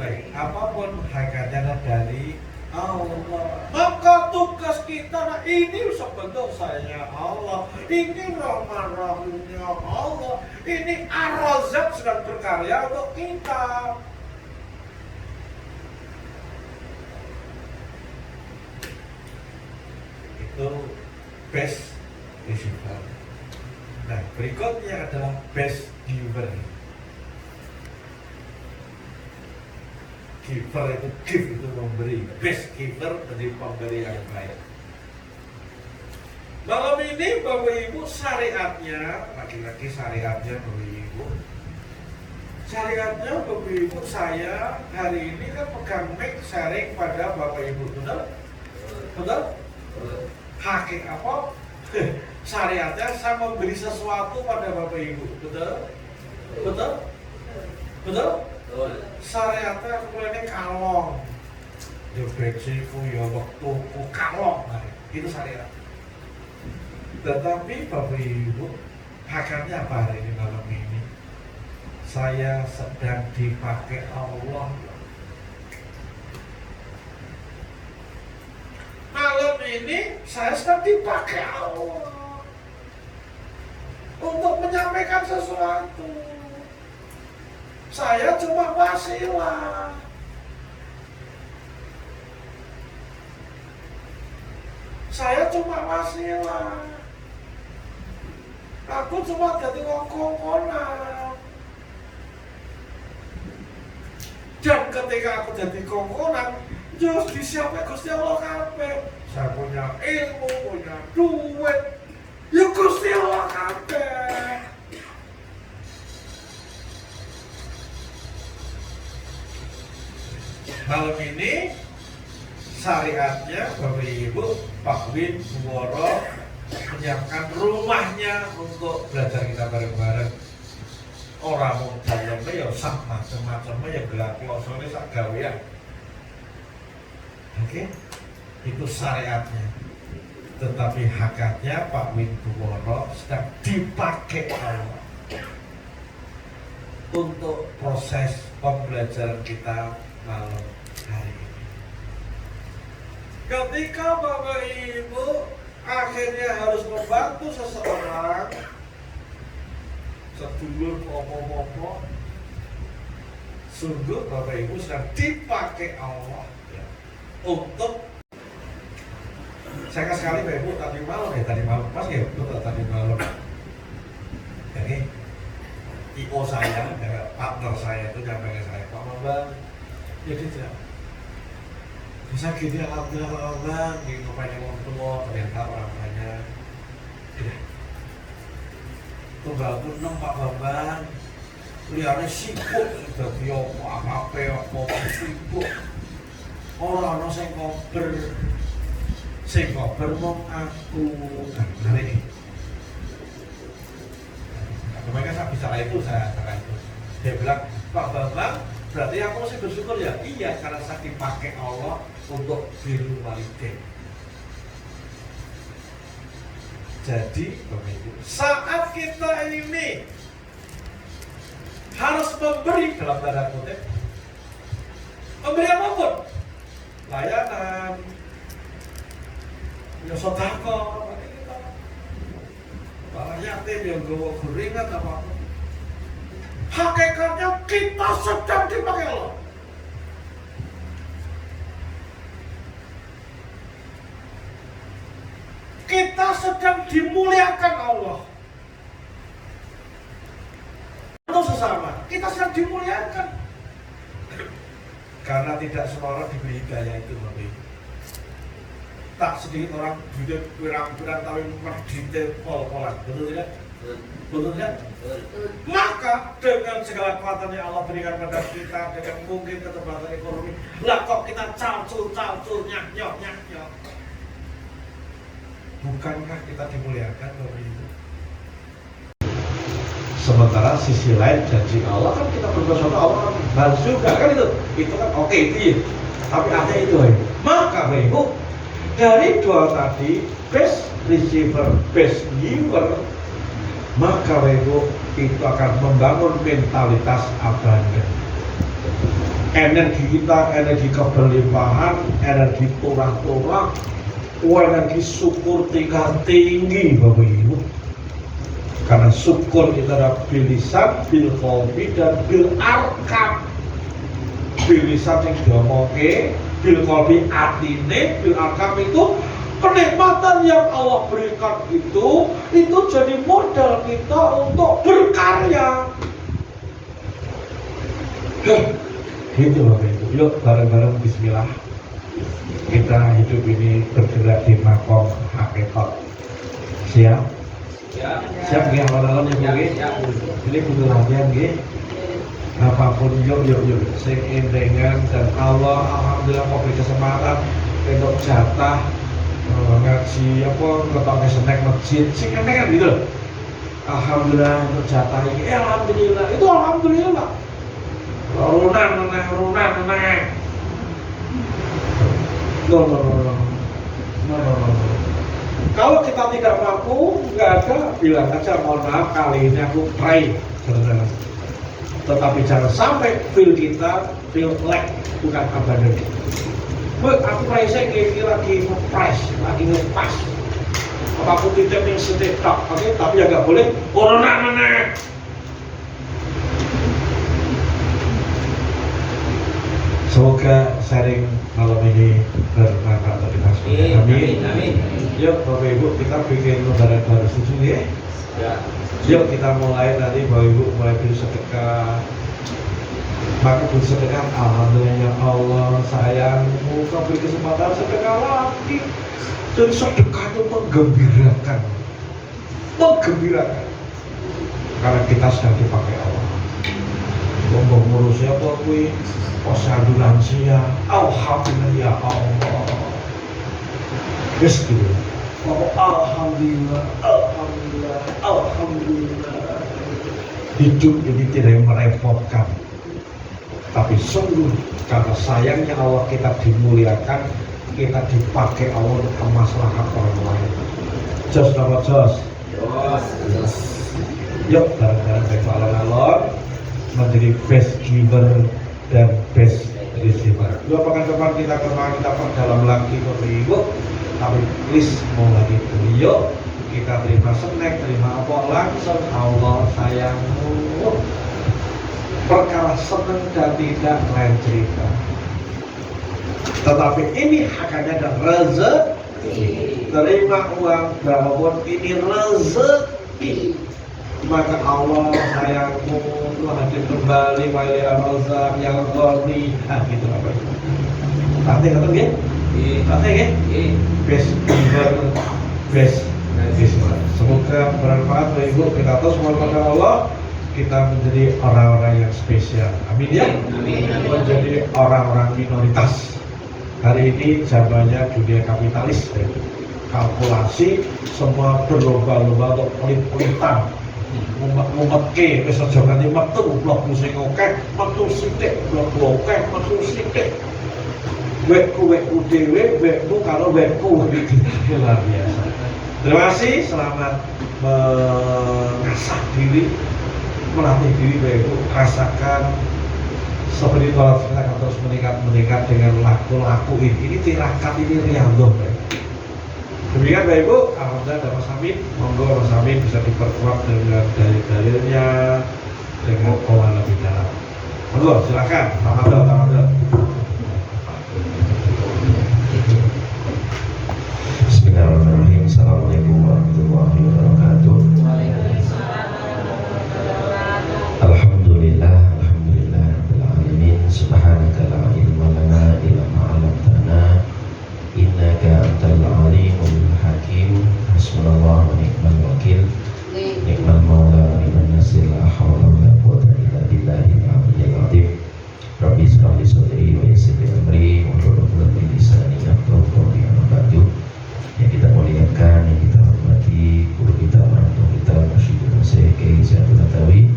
A: baik. Apapun hakikatnya dari Allah. Maka tugas kita, nah ini sebentuk saya Allah. Ini rahman rahimnya Allah. Ini Ar-Razzaq sedang berkarya untuk kita. Itu best receiver. Nah, berikutnya adalah best giver. Giver itu give, itu memberi. Best giver menjadi pemberi yang baik. Malam ini Bapak Ibu syariatnya, lagi-lagi syariatnya Bapak Ibu. Syariatnya Bapak Ibu, saya hari ini kan pegang mic sharing pada Bapak Ibu, betul? Betul? Hakik apa? Syariatnya saya memberi sesuatu pada Bapak Ibu, betul? Betul? Betul? Syariatnya aku ini kalong. Ya beksiku, ya waktuku kalong. Nah, itu syariat. Tetapi Bapak Ibu, hakikatnya apa hari ini malam ini? Saya sedang dipakai Allah. Malam ini saya sedang dipakai Allah untuk menyampaikan sesuatu. Saya cuma wasilah. Saya cuma wasilah. Aku cuma jadi wong kongkonan. Dan ketika aku jadi kongkonan, terus disiapkan Gusti Allah kabeh. Saya punya ilmu, punya duit, ya Gusti Allah kabeh. Malam ini syariatnya Bapak Ibu, Pak Win, Bu Woro menyiapkan rumahnya untuk belajar kita bareng-bareng. Orang mau dalamnya ya sak macam-macamnya ya gelap klosone sak gawean. Oke, itu syariatnya. Tetapi hakikatnya Pak Win Bu Woro sedang dipakai Allah untuk proses pembelajaran kita malam hari ini. Ketika Bapak Ibu akhirnya harus membantu seseorang, sedulur popo-popo, sungguh Bapak Ibu sedang dipakai Allah ya, untuk saya sekali Bapak Ibu tadi malam pas ya betul tadi malam. Jadi IO saya, partner saya itu nyampe ke saya, Pak Bambang, jadi tidak bisa gini alhamdulillah Bang, gitu pengen ngomong tua, ternyata orang banyak. Tunggal pun Pak Bambang, lihatnya sibuk sudah biok apa sibuk. Orang sing kober mau aku hari ini. Kemarin saya bicara itu, dia bilang, Pak Bambang, berarti aku masih bersyukur ya? Iya, karena saya dipakai Allah untuk birrul walidain. Jadi, Bapak Ibu, saat kita ini harus memberi dalam tanda kutip, memberi apapun, layanan, ya sedekah, para yatim yang gawa gorengan apapun. Hakikatnya kita sedang dipakai Allah. Kita sedang dimuliakan Allah. Untuk sesama, kita sedang dimuliakan. Karena tidak semua orang diberi hidayah itu, Bapak Ibu. Tak sedikit orang juga kurang-kurang tahu merdite pol-polan, betul tidak? Betul tidak? Maka dengan segala kekuatan yang Allah berikan pada kita, dengan mungkin keterbatasan ekonomi, lah kok kita calcul, nyok. Bukankah kita dimuliakan, Bapak Ibu? Sementara sisi lain janji Allah kan kita berbuat sesuatu Allah kan balas juga kan itu kan oke itu ya. Tapi ada itu ya. Maka Bapak Ibu, dari dua tadi best receiver, best giver, maka Bapak Ibu itu akan membangun mentalitas abadi. Energi kita, energi keberlimpahan, energi turang-turang, energi syukur tingkat tinggi Bapak Ibu. Karena syukur itu adalah bilisan, bil qalbi dan bil arkam. Bilisan yang diomongke, bil qalbi atine, bil arkam itu Kenikmatan yang Allah berikan itu jadi modal kita untuk berkarya. Gitu Bapak Ibu. Yuk bareng-bareng bismillah. Kita hidup ini bergerak di makom hakikat. Siap? Siap nggih awal-awal ya Bu nggih? Ini butuh latihan nggih. Apapun yuk. Sing endengan dan Allah alhamdulillah kok beri kesempatan untuk jatah ngaji apa ngetoknya snack masjid sing endengan gitu loh. Alhamdulillah untuk jatah ini. Alhamdulillah. Itu alhamdulillah. Runan. No. Kalau kita tidak mampu, nggak ada, bilang aja mohon maaf kali ini aku pray, saudara. Tetapi jangan sampai feel kita feel lack, bukan abandon. Aku pray saya lagi nge-press, lagi nge-pas. Apa aku tidak yang sedih tak, oke? Tapi ya nggak boleh corona mana. Semoga sharing malam ini bermanfaat bagi kita semua. Amin. Yuk Bapak Ibu kita bikin lembaran baru setuju ya. Yuk kita mulai nanti Bapak Ibu mulai bersedekah. Maka bersedekah alhamdulillah ya Allah sayangmu kau beri kesempatan sedekah lagi. Jadi sedekah itu menggembirakan. Karena kita sedang dipakai Allah. Ngomong ngurusnya apa kui? Posyandu lansia, alhamdulillah ya Allah. Yes gitu. Alhamdulillah. Hidup ini tidak merepotkan, tapi sungguh karena sayangnya Allah kita dimuliakan, kita dipakai Allah untuk kemaslahan orang lain. Jos. Yuk bareng-bareng baik alon-alon menjadi best giver dan best receiver. Dua pekan depan kita perdalam lagi Bapak Ibu. Tapi please mau lagi beliau kita terima snack, terima apa langsung Allah sayangmu. Perkara senang dan tidak lain cerita. Tetapi ini haknya dan rezeki. Terima uang berapapun ini rezeki. Maka Allah sayangmu telah hadir kembali wali al-razak yang ghani. Gitu apa itu? Nanti kata dia? Nanti ya? Best giver, best receiver. Semoga bermanfaat Bapak Ibu. Kita tahu semua kepada Allah kita menjadi orang-orang yang spesial. Amin ya. Menjadi orang-orang minoritas. Hari ini zamannya dunia kapitalis. Kalkulasi semua berlomba-lomba untuk pelit-pelitan. Mumet-ke, wis aja nganti metu, blok sing akeh, metu sithik, blok akeh, metu sithik. Wekku dhewe, wekmu karo wekku. Luar biasa. Terima kasih, selamat mengasah diri, melatih diri Bapak. Rasakan spiritual kita akan terus meningkat dengan laku-laku ini tirakat ini riyadhah. Demikian Bapak Ibu, alhamdulillah ada Mas Amin. Monggo Mas Amin bisa diperkuat dengan dalil-dalilnya dengan pemahaman lebih dalam. Monggo silakan. Tamadul.
C: Bismillahirrahmanirrahim. Assalamualaikum warahmatullahi wabarakatuh. Alhamdulillah rabbil alamin. Subhanaka la ilma lana illa ma 'allamtana. Innaka antal alimul hakim. Hasbunallahu wa ni'mal wakil. Ni'mal maula wa ni'man nasir. La haula wa la quwwata illa billahil aliyyil azim. Rabbi shrah li sadri wa yassir li amri wahlul 'uqdatam min lisani yafqahu qawli. Amma ba'du. Yang kita muliakan, yang kita hormati, guru kita, orang tua kita, Masyidur Syekh Kiai Zainul Atawi.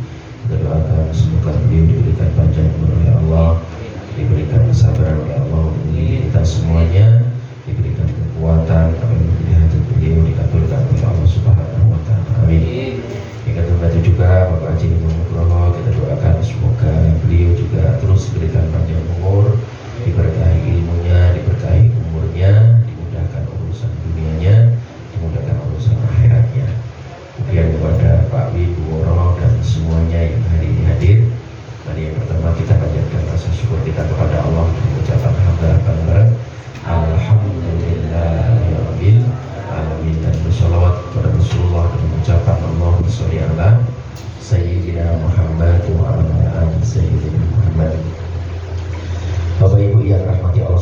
C: Kita doakan semoga beliau diberikan panjang umur oleh Allah, diberikan kesabaran oleh Allah untuk kita semuanya, diberikan kekuatan apabila menjadi hajat beliau dikabulkan oleh Allah Subhanahu wa Ta'ala. Amin. Yang terhormat juga Bapak Haji Nugroho, kita doakan semoga beliau juga terus diberikan panjang umur, diberkahi ilmunya, diberkahi umurnya, dimudahkan urusan dunianya, dimudahkan urusan akhiratnya. Kemudian kepada Pak Wibowo dan semuanya yang hari ini hadir, mari yang pertama kita panjatkan rasa syukur kita kepada Allah dengan ucapan hamdalah bareng-bareng. Alhamdulillahirabbil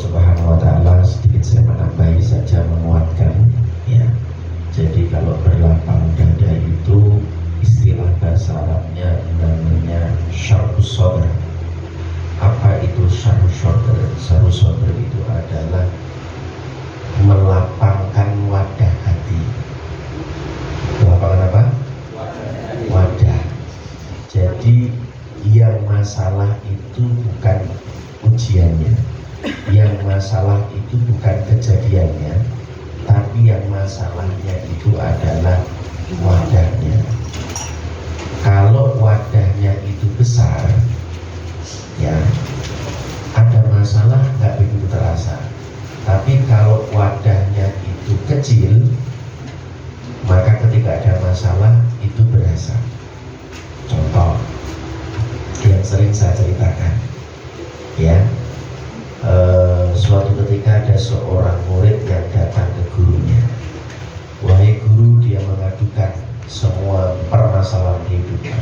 C: Subhanahu wa taala, sedikit saya menambahi saja, menguatkan ya. Jadi kalau berlapang dada itu istilah bahasa Arabnya namanya syarhus sadr. Apa itu syarhus sadr? Syarhus sadr itu adalah melapangkan wadah hati. Melapangkan apa? Wadah. Jadi yang masalah itu bukan ujiannya, yang masalah itu bukan kejadiannya, tapi yang masalahnya itu adalah wadahnya. Kalau wadahnya itu besar, ya ada masalah nggak begitu terasa. Tapi kalau wadahnya itu kecil, maka ketika ada masalah itu berasa. Contoh yang sering saya ceritakan, ya, suatu ketika ada seorang murid yang datang ke gurunya. Wahai guru, dia mengadukan semua permasalahan kehidupan.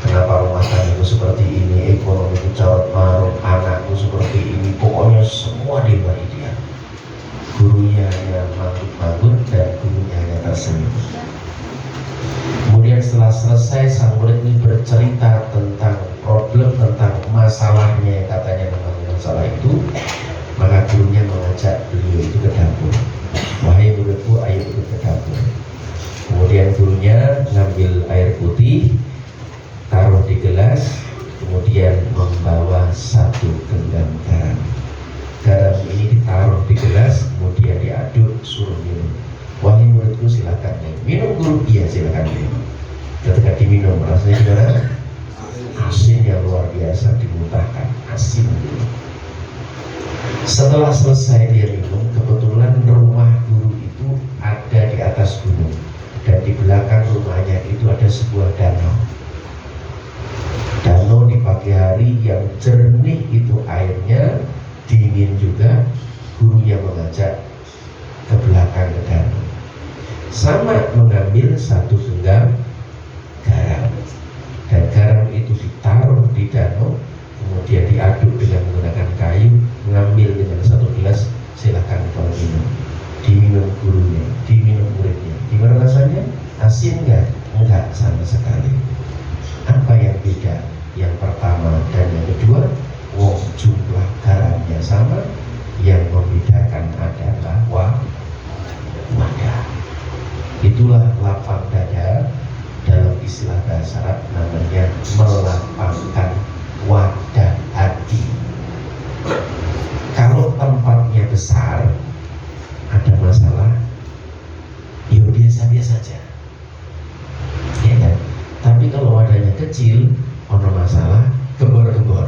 C: Kenapa rumah tanggaku seperti ini, ekonomiku carut marut, anakku seperti ini, pokoknya semua di luar ideal. Gurunya hanya manggut-manggut dan gurunya hanya tersenyum. Kemudian setelah selesai, sang murid ini bercerita tentang problem, tentang masalahnya yang katanya memang masalah itu. Maka gurunya mengajak beliau itu ke dapur. Wahai muridku, ayo ikut ke dapur. Kemudian gurunya ngambil air putih, taruh di gelas, kemudian membawa satu genggam garam. Garam ini ditaruh di gelas, kemudian diaduk, suruh minum. Wahai muridku, silakan minum. Guru, iya silakan minum. Ketika diminum, rasanya gimana? Asin yang luar biasa, dimuntahkan, asin. Setelah selesai dia minum, kebetulan rumah guru itu ada di atas gunung, dan di belakang rumahnya itu ada sebuah danau. Danau di pagi hari yang jernih itu airnya, dingin juga. Guru yang mengajak ke belakang ke danau, sama mengambil satu genggam garam, dan garam itu ditaruh di danau, kemudian diaduk dengan menggunakan kayu, mengambil dengan satu gelas, silakan kalau minum. Diminum gurunya, diminum muridnya. Gimana rasanya? Asin enggak? Enggak sama sekali. Apa yang beda? Yang pertama dan yang kedua, jumlah garamnya sama. Yang membedakan adalah wadah. Itulah lapang dada, dalam istilah bahasa Arab namanya melapangkan wadah hati. Kalau tempatnya besar, ada masalah, ya biasa-biasa saja, ya kan? Tapi kalau wadahnya kecil, ada masalah, gembor-gembor.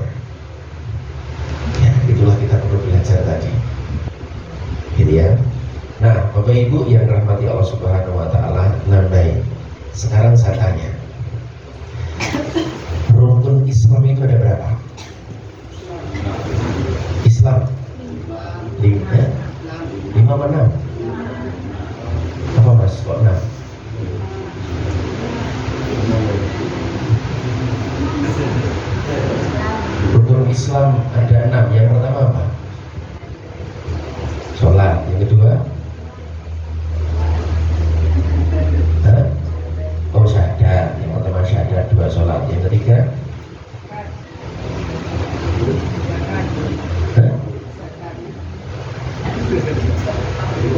C: Ya, itulah kita perlu belajar tadi, gitu ya. Nah, Bapak Ibu yang rahmati Allah Subhanahu wa taala, nambahin. Sekarang saya tanya, rukun Islam itu ada berapa? Islam 5 apa 6? Apa mas? Kok 6? Rukun Islam ada 6. Yang pertama apa? Sholat. Yang kedua? Oh, syahadat. Yang pertama syahadat, 2 sholat. Yang ketiga?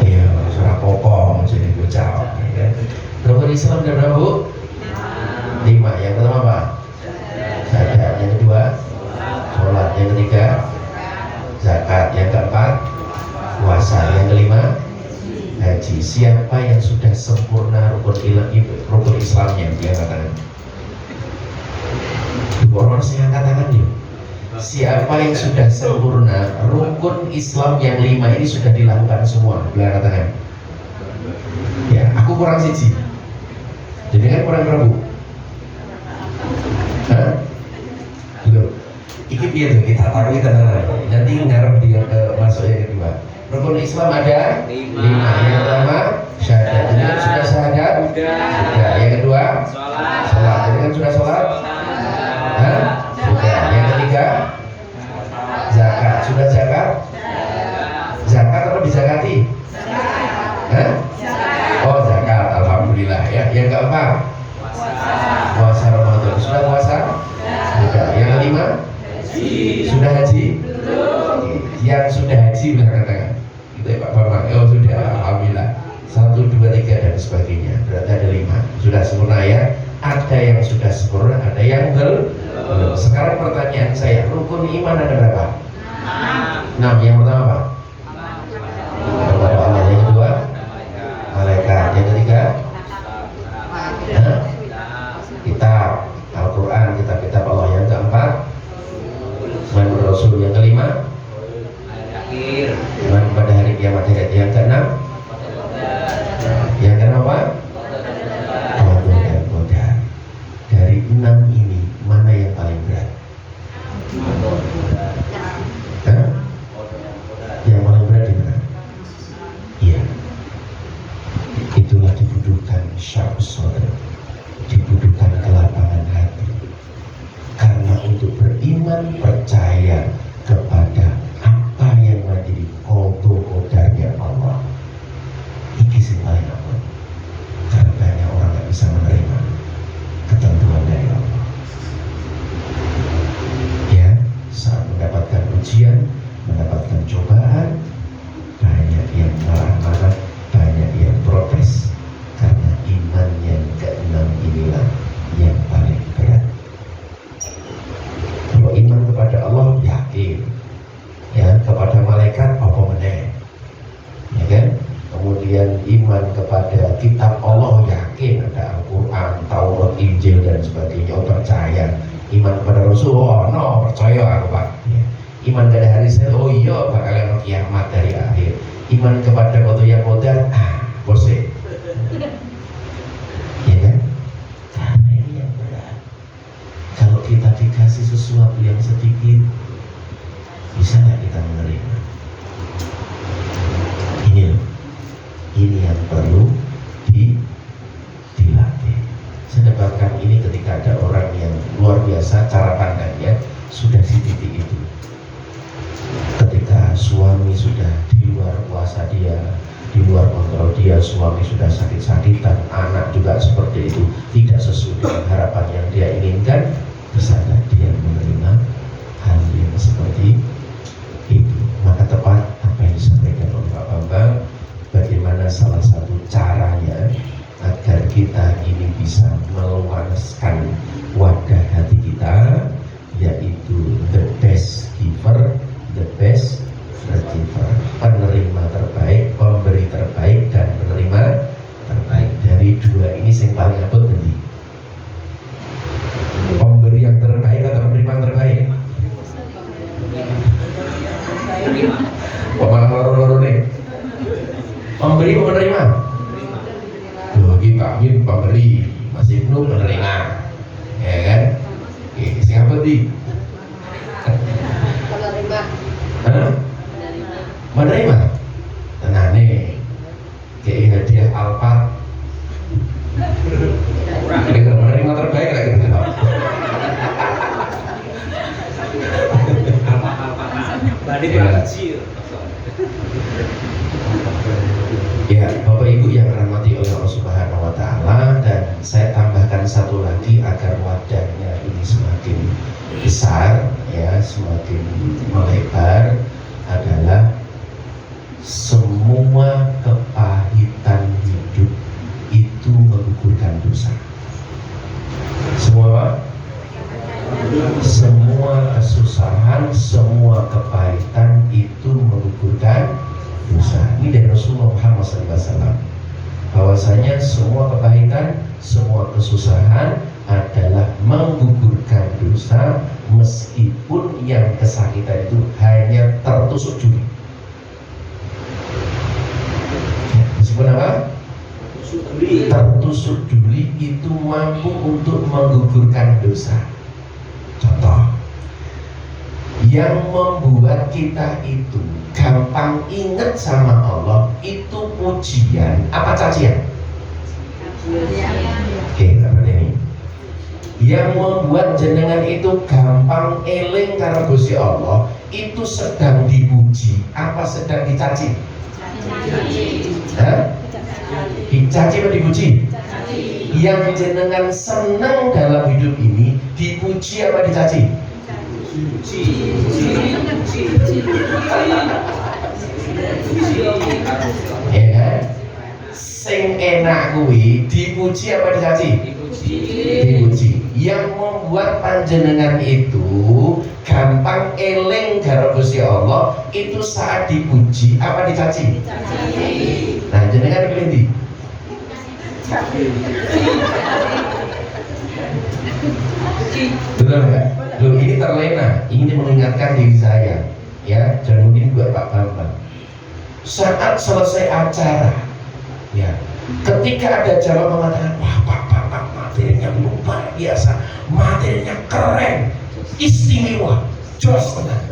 C: Iya, surah pokok jadi gue jawab. Rukun Islam ada berapa, Bu? 5. Yang pertama apa? Syahadat. Yang kedua? Sholat. Yang ketiga? Zakat. Yang keempat? Puasa. Yang kelima? Haji. Siapa yang sudah sempurna rukun Islamnya? Dia katakan. Orang saya katakan dia. Siapa yang sudah sempurna rukun Islam yang 5 ini sudah dilakukan semua? Dia katakan. Ya, aku kurang siji. Jadi kan kurang berapa? Hah? Iki piye tuh kita taruh kita nanti ngarep dia ke masuk yang kedua. Rukun Islam ada 5. Yang pertama syahadat. Jadi kan sudah syahadat? Sudah. Yang kedua sholat. Jadi kan sudah sholat? Sudah. Yang ketiga zakat. Sudah zakat? Zakat apa dizakati? Hah? Oh zakat, alhamdulillah ya. Yang keempat? Puasa Ramadan. Sudah puasa? Sudah. Yang kelima? Sudah haji? Yang sudah haji belakang tangan. Gitu ya Pak Bambang. Oh sudah, alhamdulillah. 1, 2, 3 dan sebagainya. Berarti ada 5. Sudah sempurna ya. Ada yang sudah sempurna, ada yang belum. Sekarang pertanyaan saya, rukun iman ada berapa? 6. Yang pertama apa? Kepada Allah. Yang kedua? Malaikat. Yang ketiga? Kitab Al-Quran, kitab-kitab Allah. Yang keempat? Iman Rasul. Yang kelima? Iman pada hari kiamat. Yang keenam? Yang kenapa? Qadar dan qadar. Dari 6 ini mana yang paling berat? Hah? Yang paling berat di mana? Iya. Itulah dibutuhkan syar'us sadr, dibutuhkan kelapangan hati. Karena untuk beriman percaya kepada apa yang menjadi qadarnya Allah. Ini sih paling apa? Karena banyak orang yang bisa menerima ketentuan dari Allah. Ya, saat mendapatkan ujian, mendapatkan cobaan, banyak yang marah-marah, banyak yang protes. Karena iman yang keenam inilah yang paling berat. Kalau iman kepada Allah yakin, ya kepada malaikat apa meneh, ya kan? Kemudian iman kepada kitab Allah yakin ada Al-Quran, Taurat, Injil dan sebagainya. Oh percaya. Iman kepada Rasul, oh no percaya aku Pak. Ya. Iman kepada hari Senin, oh iya bakalan kiamat dari akhir. Iman kepada qadar yang qadar, bosen. Ya kan? Karena ini yang berat. Kalau kita dikasih sesuatu yang sedikit, bisa nggak kita menerima? Ini loh. Ini yang perlu dilatih. Saya dapatkan ini ketika ada orang yang luar biasa cara pandangnya sudah di titik itu. Ketika suami sudah di luar kuasa dia, di luar kontrol dia, suami sudah sakit-sakitan, anak juga seperti itu, tidak sesuai dengan harapan yang dia inginkan, tersadar dia menerima hal yang seperti itu. Maka tepat apa yang disampaikan oleh Pak Bambang, bagaimana salah satu caranya agar kita ini bisa meluaskan wadah hati kita, yaitu the best giver, the best receiver, penerima terbaik, pemberi terbaik, dan penerima terbaik. Dari dua ini yang paling abot nanti, pemberi yang terbaik atau penerima yang terbaik? Malah loro-loro nih. Pemberi atau penerima? Kita Amin pemberi, Mas Ibnu penerima, ya kan? Siapa di? Menerima. Nah nih, kayak hadiah Alphard. Jadi kalau menerima terbaik lagi gitu. Ya, Bapak Ibu yang dirahmati oleh Allah Subhanahu wa Ta'ala, dan saya tambahkan satu lagi agar wadahnya ini semakin besar, ya, semakin melebar, adalah semua kepahitan hidup itu menggugurkan dosa. Semua kesusahan, semua kepahitan itu menggugurkan dosa. Ini dari Rasulullah Muhammad SAW, bahwasanya semua kepahitan, semua kesusahan adalah menggugurkan dosa, meskipun yang kesakitan itu hanya tertusuk duri. Meskipun apa? Tertusuk duri itu mampu untuk menggugurkan dosa. Contoh, yang membuat kita itu gampang ingat sama Allah itu pujian apa cacian? Oke, ini. yang membuat jenengan itu gampang eling karo Gusti Allah itu sedang dipuji apa sedang dicaci? Hah? Dicaci atau dipuji? Yang jenengan senang dalam hidup ini dipuji apa dicaci? Ya kan? Sing enak kuwi dipuji apa dicaci? Dipuji. Yang membuat panjenengan itu gampang eling karo Gusti Allah itu saat dipuji apa dicaci? Nah, jenengan pilih ndi? Betul nggak? Loh, ini terlena, ini mengingatkan diri saya, ya, dan mungkin juga Pak Bambang. Saat selesai acara, ya, ketika ada jawab mengatakan, wah Pak Bambang materinya luar biasa, materinya keren, istimewa, jos tenang.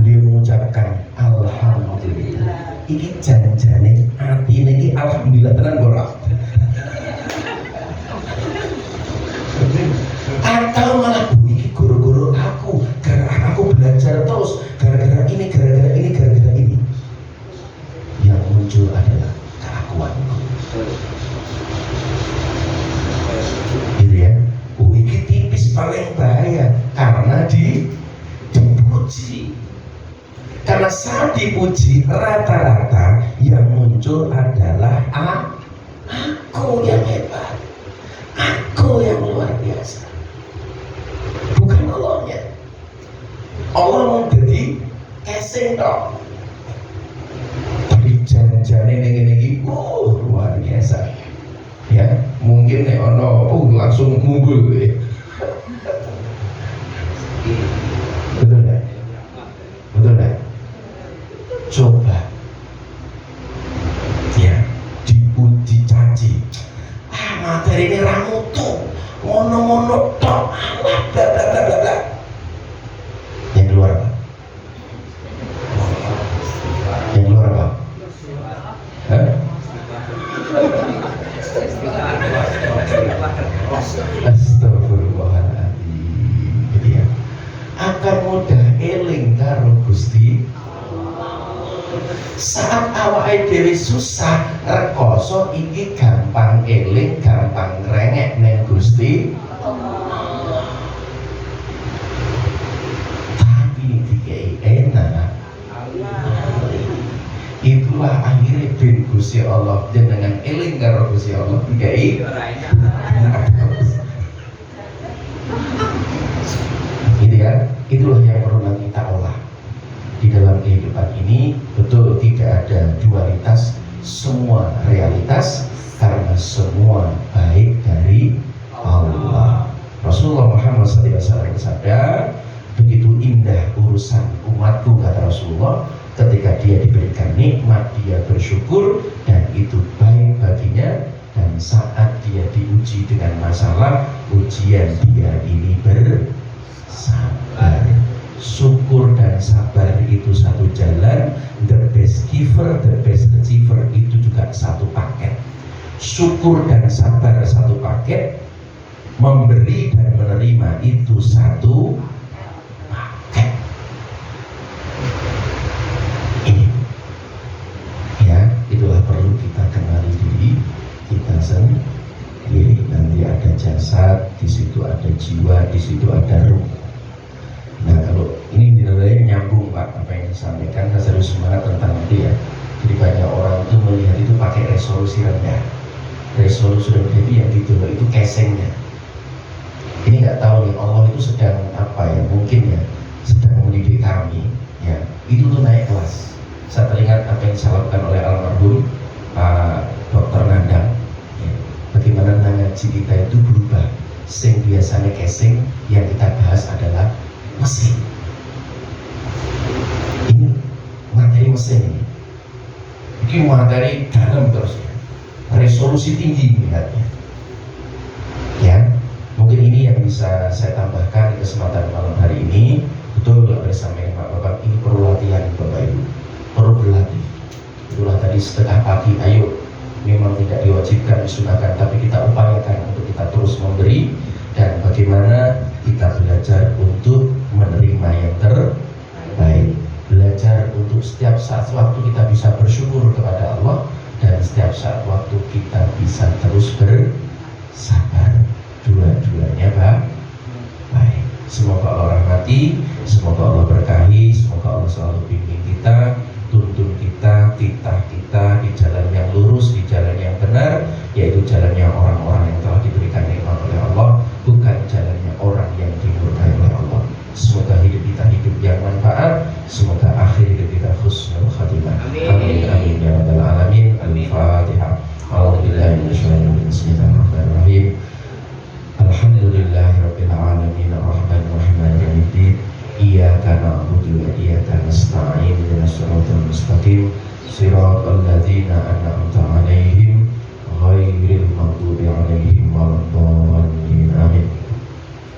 C: Beliau mengucapkan alhamdulillah. Ini janjane hati ini alhamdulillah tenan ora. Atau malah ini guru-guru aku, gara-gara aku belajar terus, gara-gara ini, gara-gara ini, gara-gara ini. Yang muncul adalah keakuanku. Gitu ya. Ini tipis paling bahaya karena dipuji. Karena saat dipuji rata-rata yang muncul adalah aku yang hebat, aku yang luar biasa, bukan Allahnya. Allah mau jadi casing dong, tapi jangan-jangan ini luar biasa. Ya mungkin nih ono langsung munggul ya. Betul ya? Betul ya? Coba ya dipuji caci materi ini ramutu mono-mono tok bla bla bla bla bla. Yang keluar apa? Yang keluar apa? Hah? Astagfirullahaladzim. Jadi ya akan mudah eling karo Gusti. Saat awake dhewe susah rekoso iki gampang eling, gampang ngrengek neng Gusti. Tapi dikai enak. Itulah akhirnya bin Gusti Allah jenengan eling karo Gusti Allah dikai gitu ya. Itulah yang perlu kita olah di dalam kehidupan ini. Betul tidak ada dualitas, semua realitas karena semua baik dari Allah. Rasulullah Muhammad SAW bersabda, begitu indah urusan umatku kata Rasulullah, ketika dia diberikan nikmat dia bersyukur dan itu baik baginya, dan saat dia diuji dengan masalah ujian dia ini bersabar. Syukur dan sabar itu satu jalan. The best giver, the best achiever itu juga satu paket. Syukur dan sabar satu paket, memberi dan menerima itu satu paket. Ini ya, itulah perlu kita kenali diri kita sendiri. Nanti ada jasad, di situ ada jiwa, di situ ada ruh. Nah kalau ini dinilai nyambung Pak apa yang disampaikan, saya harus semangat tentang itu ya. Jadi banyak orang itu melihat itu pakai resolusi rendah. Resolusi rendah itu yang ditolak itu casingnya. Ini nggak tahu nih Allah itu sedang apa ya, mungkin ya sedang mendidik kami ya. Itu tuh naik kelas. Saya teringat apa yang disampaikan oleh almarhum Pak Dr. Nandang ya. Bagaimana ngaji kita itu berubah. Sing biasanya casing, yang kita bahas adalah mesin. Ini materi mesin ini. Ini materi dalam terus ya. Resolusi tinggi melihatnya. Ya, mungkin ini yang bisa saya tambahkan di kesempatan malam hari ini. Betul bersama Pak Bapak, ini perlu latihan Bapak Ibu. Perlu berlatih. Itulah tadi setengah pagi, ayo memang tidak diwajibkan, disunahkan, tapi kita upayakan untuk kita terus memberi. Dan bagaimana kita belajar untuk menerima yang terbaik, belajar untuk setiap saat waktu kita bisa bersyukur kepada Allah, dan setiap saat waktu kita bisa terus bersabar. Dua-duanya baik. Semoga Allah rahmati, semoga Allah berkahi, semoga Allah selalu bimbing kita, tuntun kita, titah kita di jalan yang lurus, di jalan yang benar, yaitu jalannya orang-orang yang telah diberikan nikmat oleh Allah, bukan jalannya orang yang dimurkai oleh Allah. Semoga hidup kita hidup yang manfaat, semoga akhir hidup kita husnul khatimah. Amin amin ya rabbal alamin. Al-Fatihah. A'udzubillahi minasyaitonir rajim. Bismillahirrahmanirrahim. Alhamdulillahirabbil alamin arrahmanir rahim maliki yaumiddin. Iyyaka na'budu wa iyyaka nasta'in ihdinas siratal mustaqim siratal ladzina an'amta 'alaihim ghairil maghdubi 'alaihim waladdallin. Amin.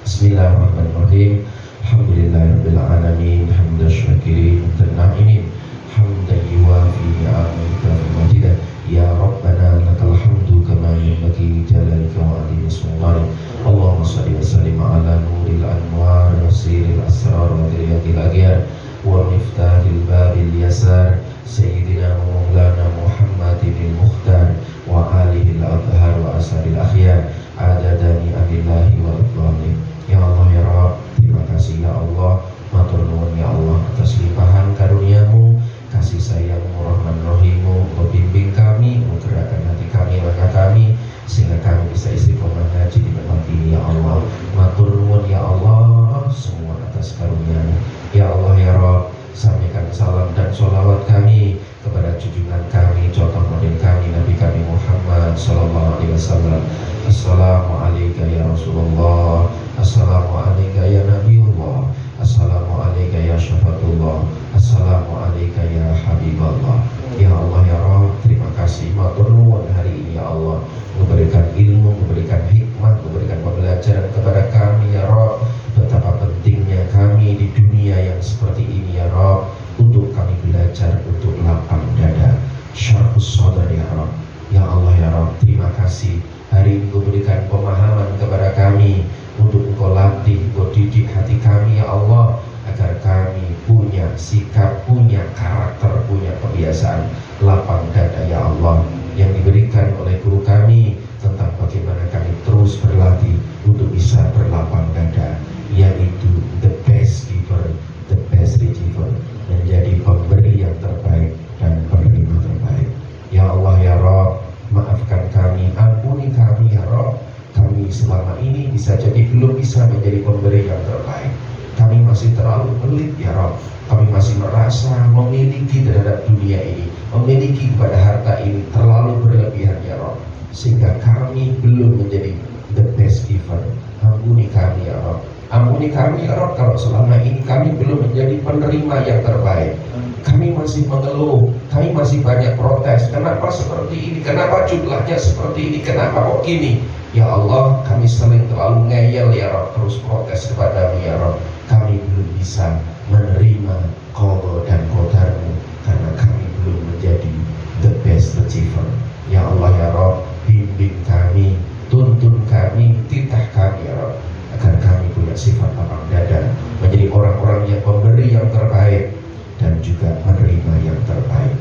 C: Bismillahirrahmanirrahim. Alhamdulillahirabbil alamin hamdan syakirin mutanaimin hamdan yuwafi ni'amaka wa majidah. Ya Rabbana lakal hamdu kama yanbaghi li jalalika wa 'azimi sultanik. Allahumma shalli wa sallim ala nuril anwar wa sirril asrar wa diryatil aghyar wa miftahil babil yasar sayyidina maulana Muhammadin al-Mukhtar wa alihi al-athhar wa asharil akhyar adada ni'amillahi wa ridwanih. Ya Allah ya Rabb, terima kasih ya Allah, matur nuwun ya Allah atas limpahan karunia-Mu, kasih sayang-Mu, rahman rahimu, membimbing kami, menggerakkan hati kami, langkah kami, sehingga kami bisa istiqomah haji di tempat ini ya Allah. Matur nuwun ya Allah semua atas karunia-Mu. Ya Allah ya Rabb, sampaikan salam dan sholawat kami kepada junjungan kami, contoh model kami, Nabi kami Muhammad sallallahu alaihi wasallam. Assalamualaikum ya Rasulullah, assalamualaikum ya Nabiullah, assalamualaikum ya Syafatullah, assalamualaikum ya Habiballah. Ya Allah ya Rabb, terima kasih matur nuwun hari ini ya Allah, memberikan ilmu, memberikan hikmah, memberikan pembelajaran kepada kami ya Rabb. Betapa pentingnya kami di dunia yang seperti ini ya Rabb, untuk kami belajar, untuk lapang dada, syarhus sadar ya Rabb. Ya Allah ya Rabb, terima kasih hari ini Engkau berikan pemahaman kepada kami, untuk Engkau latih, Engkau didik hati kami ya Allah, agar kami punya sikap, punya karakter, punya kebiasaan lapang dada ya Allah, yang diberikan oleh guru kami tentang bagaimana kami terus berlatih untuk bisa berlapang dada, yaitu the best giver, the best receiver, menjadi pemberi yang terbaik dan penerima terbaik. Ya Allah ya Rabb, maafkan kami, ampuni kami ya Rabb, kami selama ini bisa jadi belum bisa menjadi pemberi yang terbaik. Kami masih terlalu pelit ya Rabb, kami masih merasa memiliki terhadap dunia ini, memiliki kepada harta ini terlalu berlebihan ya Rabb, sehingga kami belum menjadi the best giver. Ampuni kami ya Rabb, ampuni kami ya Rabb, kalau selama ini kami belum menjadi penerima yang terbaik. Kami masih mengeluh, kami masih banyak protes, kenapa seperti ini, kenapa jumlahnya seperti ini, kenapa kok gini. Ya Allah, kami sering terlalu ngeyel ya Rabb, terus protes kepada-Mu ya Rabb. Kami belum bisa menerima qada dan qadar-Mu, karena kami belum menjadi the best achiever. Ya Allah ya Rabb, bimbing kami, tuntun kami, titah kami ya Rabb, agar kami punya sifat lapang dada, menjadi orang-orang yang pemberi yang terbaik dan juga menerima yang terbaik.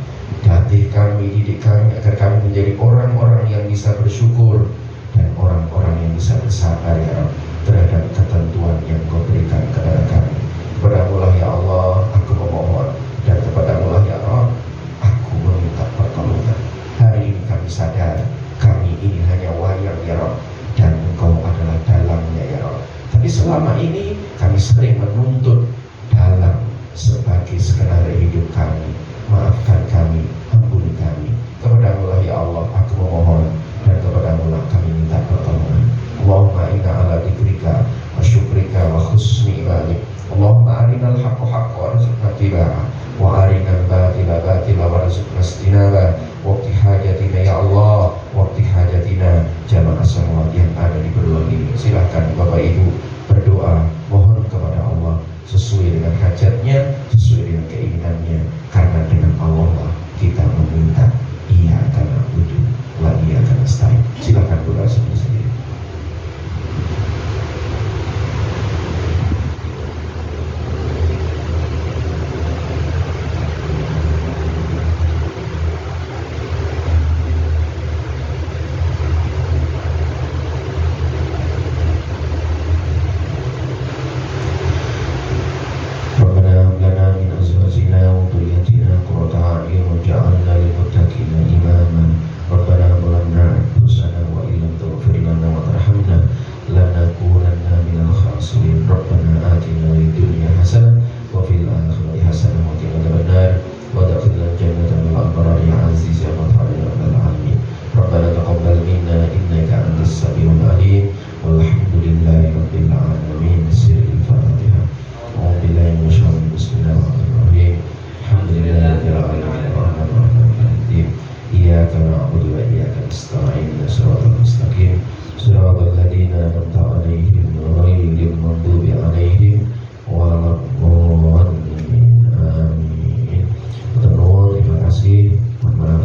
C: Latih kami, didik kami, agar kami menjadi orang-orang yang bisa bersyukur dan orang-orang yang bisa bersabar ya Rabb, terhadap ketentuan yang Kau berikan kepada kami. Kepada-Mu lah ya Allah aku memohon, dan kepada-Mu lah ya Rabb aku meminta pertolongan. Hari ini kami sadar kami ini hanya wayang ya Rabb, dan Engkau adalah dalangnya ya Rabb. Tapi selama ini kami sering menuntut dalang sebagai skenario hidup kami. Maafkan kami, ampuni kami. Kepada-Mu lah ya Allah aku memohon, dan kepada-Mu lah kami minta pertolongan. Allahumma inna ala dzikrika wa syukrika wa husni ibadik. Allahumma arinal haqqa haqqa warzuqna ittiba'ah, wa arinal batila batila warzuqna istinabah. Waqti hajatina ya Allah, waqti hajatina jamaah salawat yang ada di beruang ini. Silahkan Bapak Ibu berdoa, mohon kepada Allah sesuai dengan hajatnya, sesuai dengan keinginannya, karena dengan Allah lah kita meminta. Iyyaka na'budu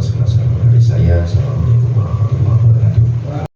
C: sekelas-kelas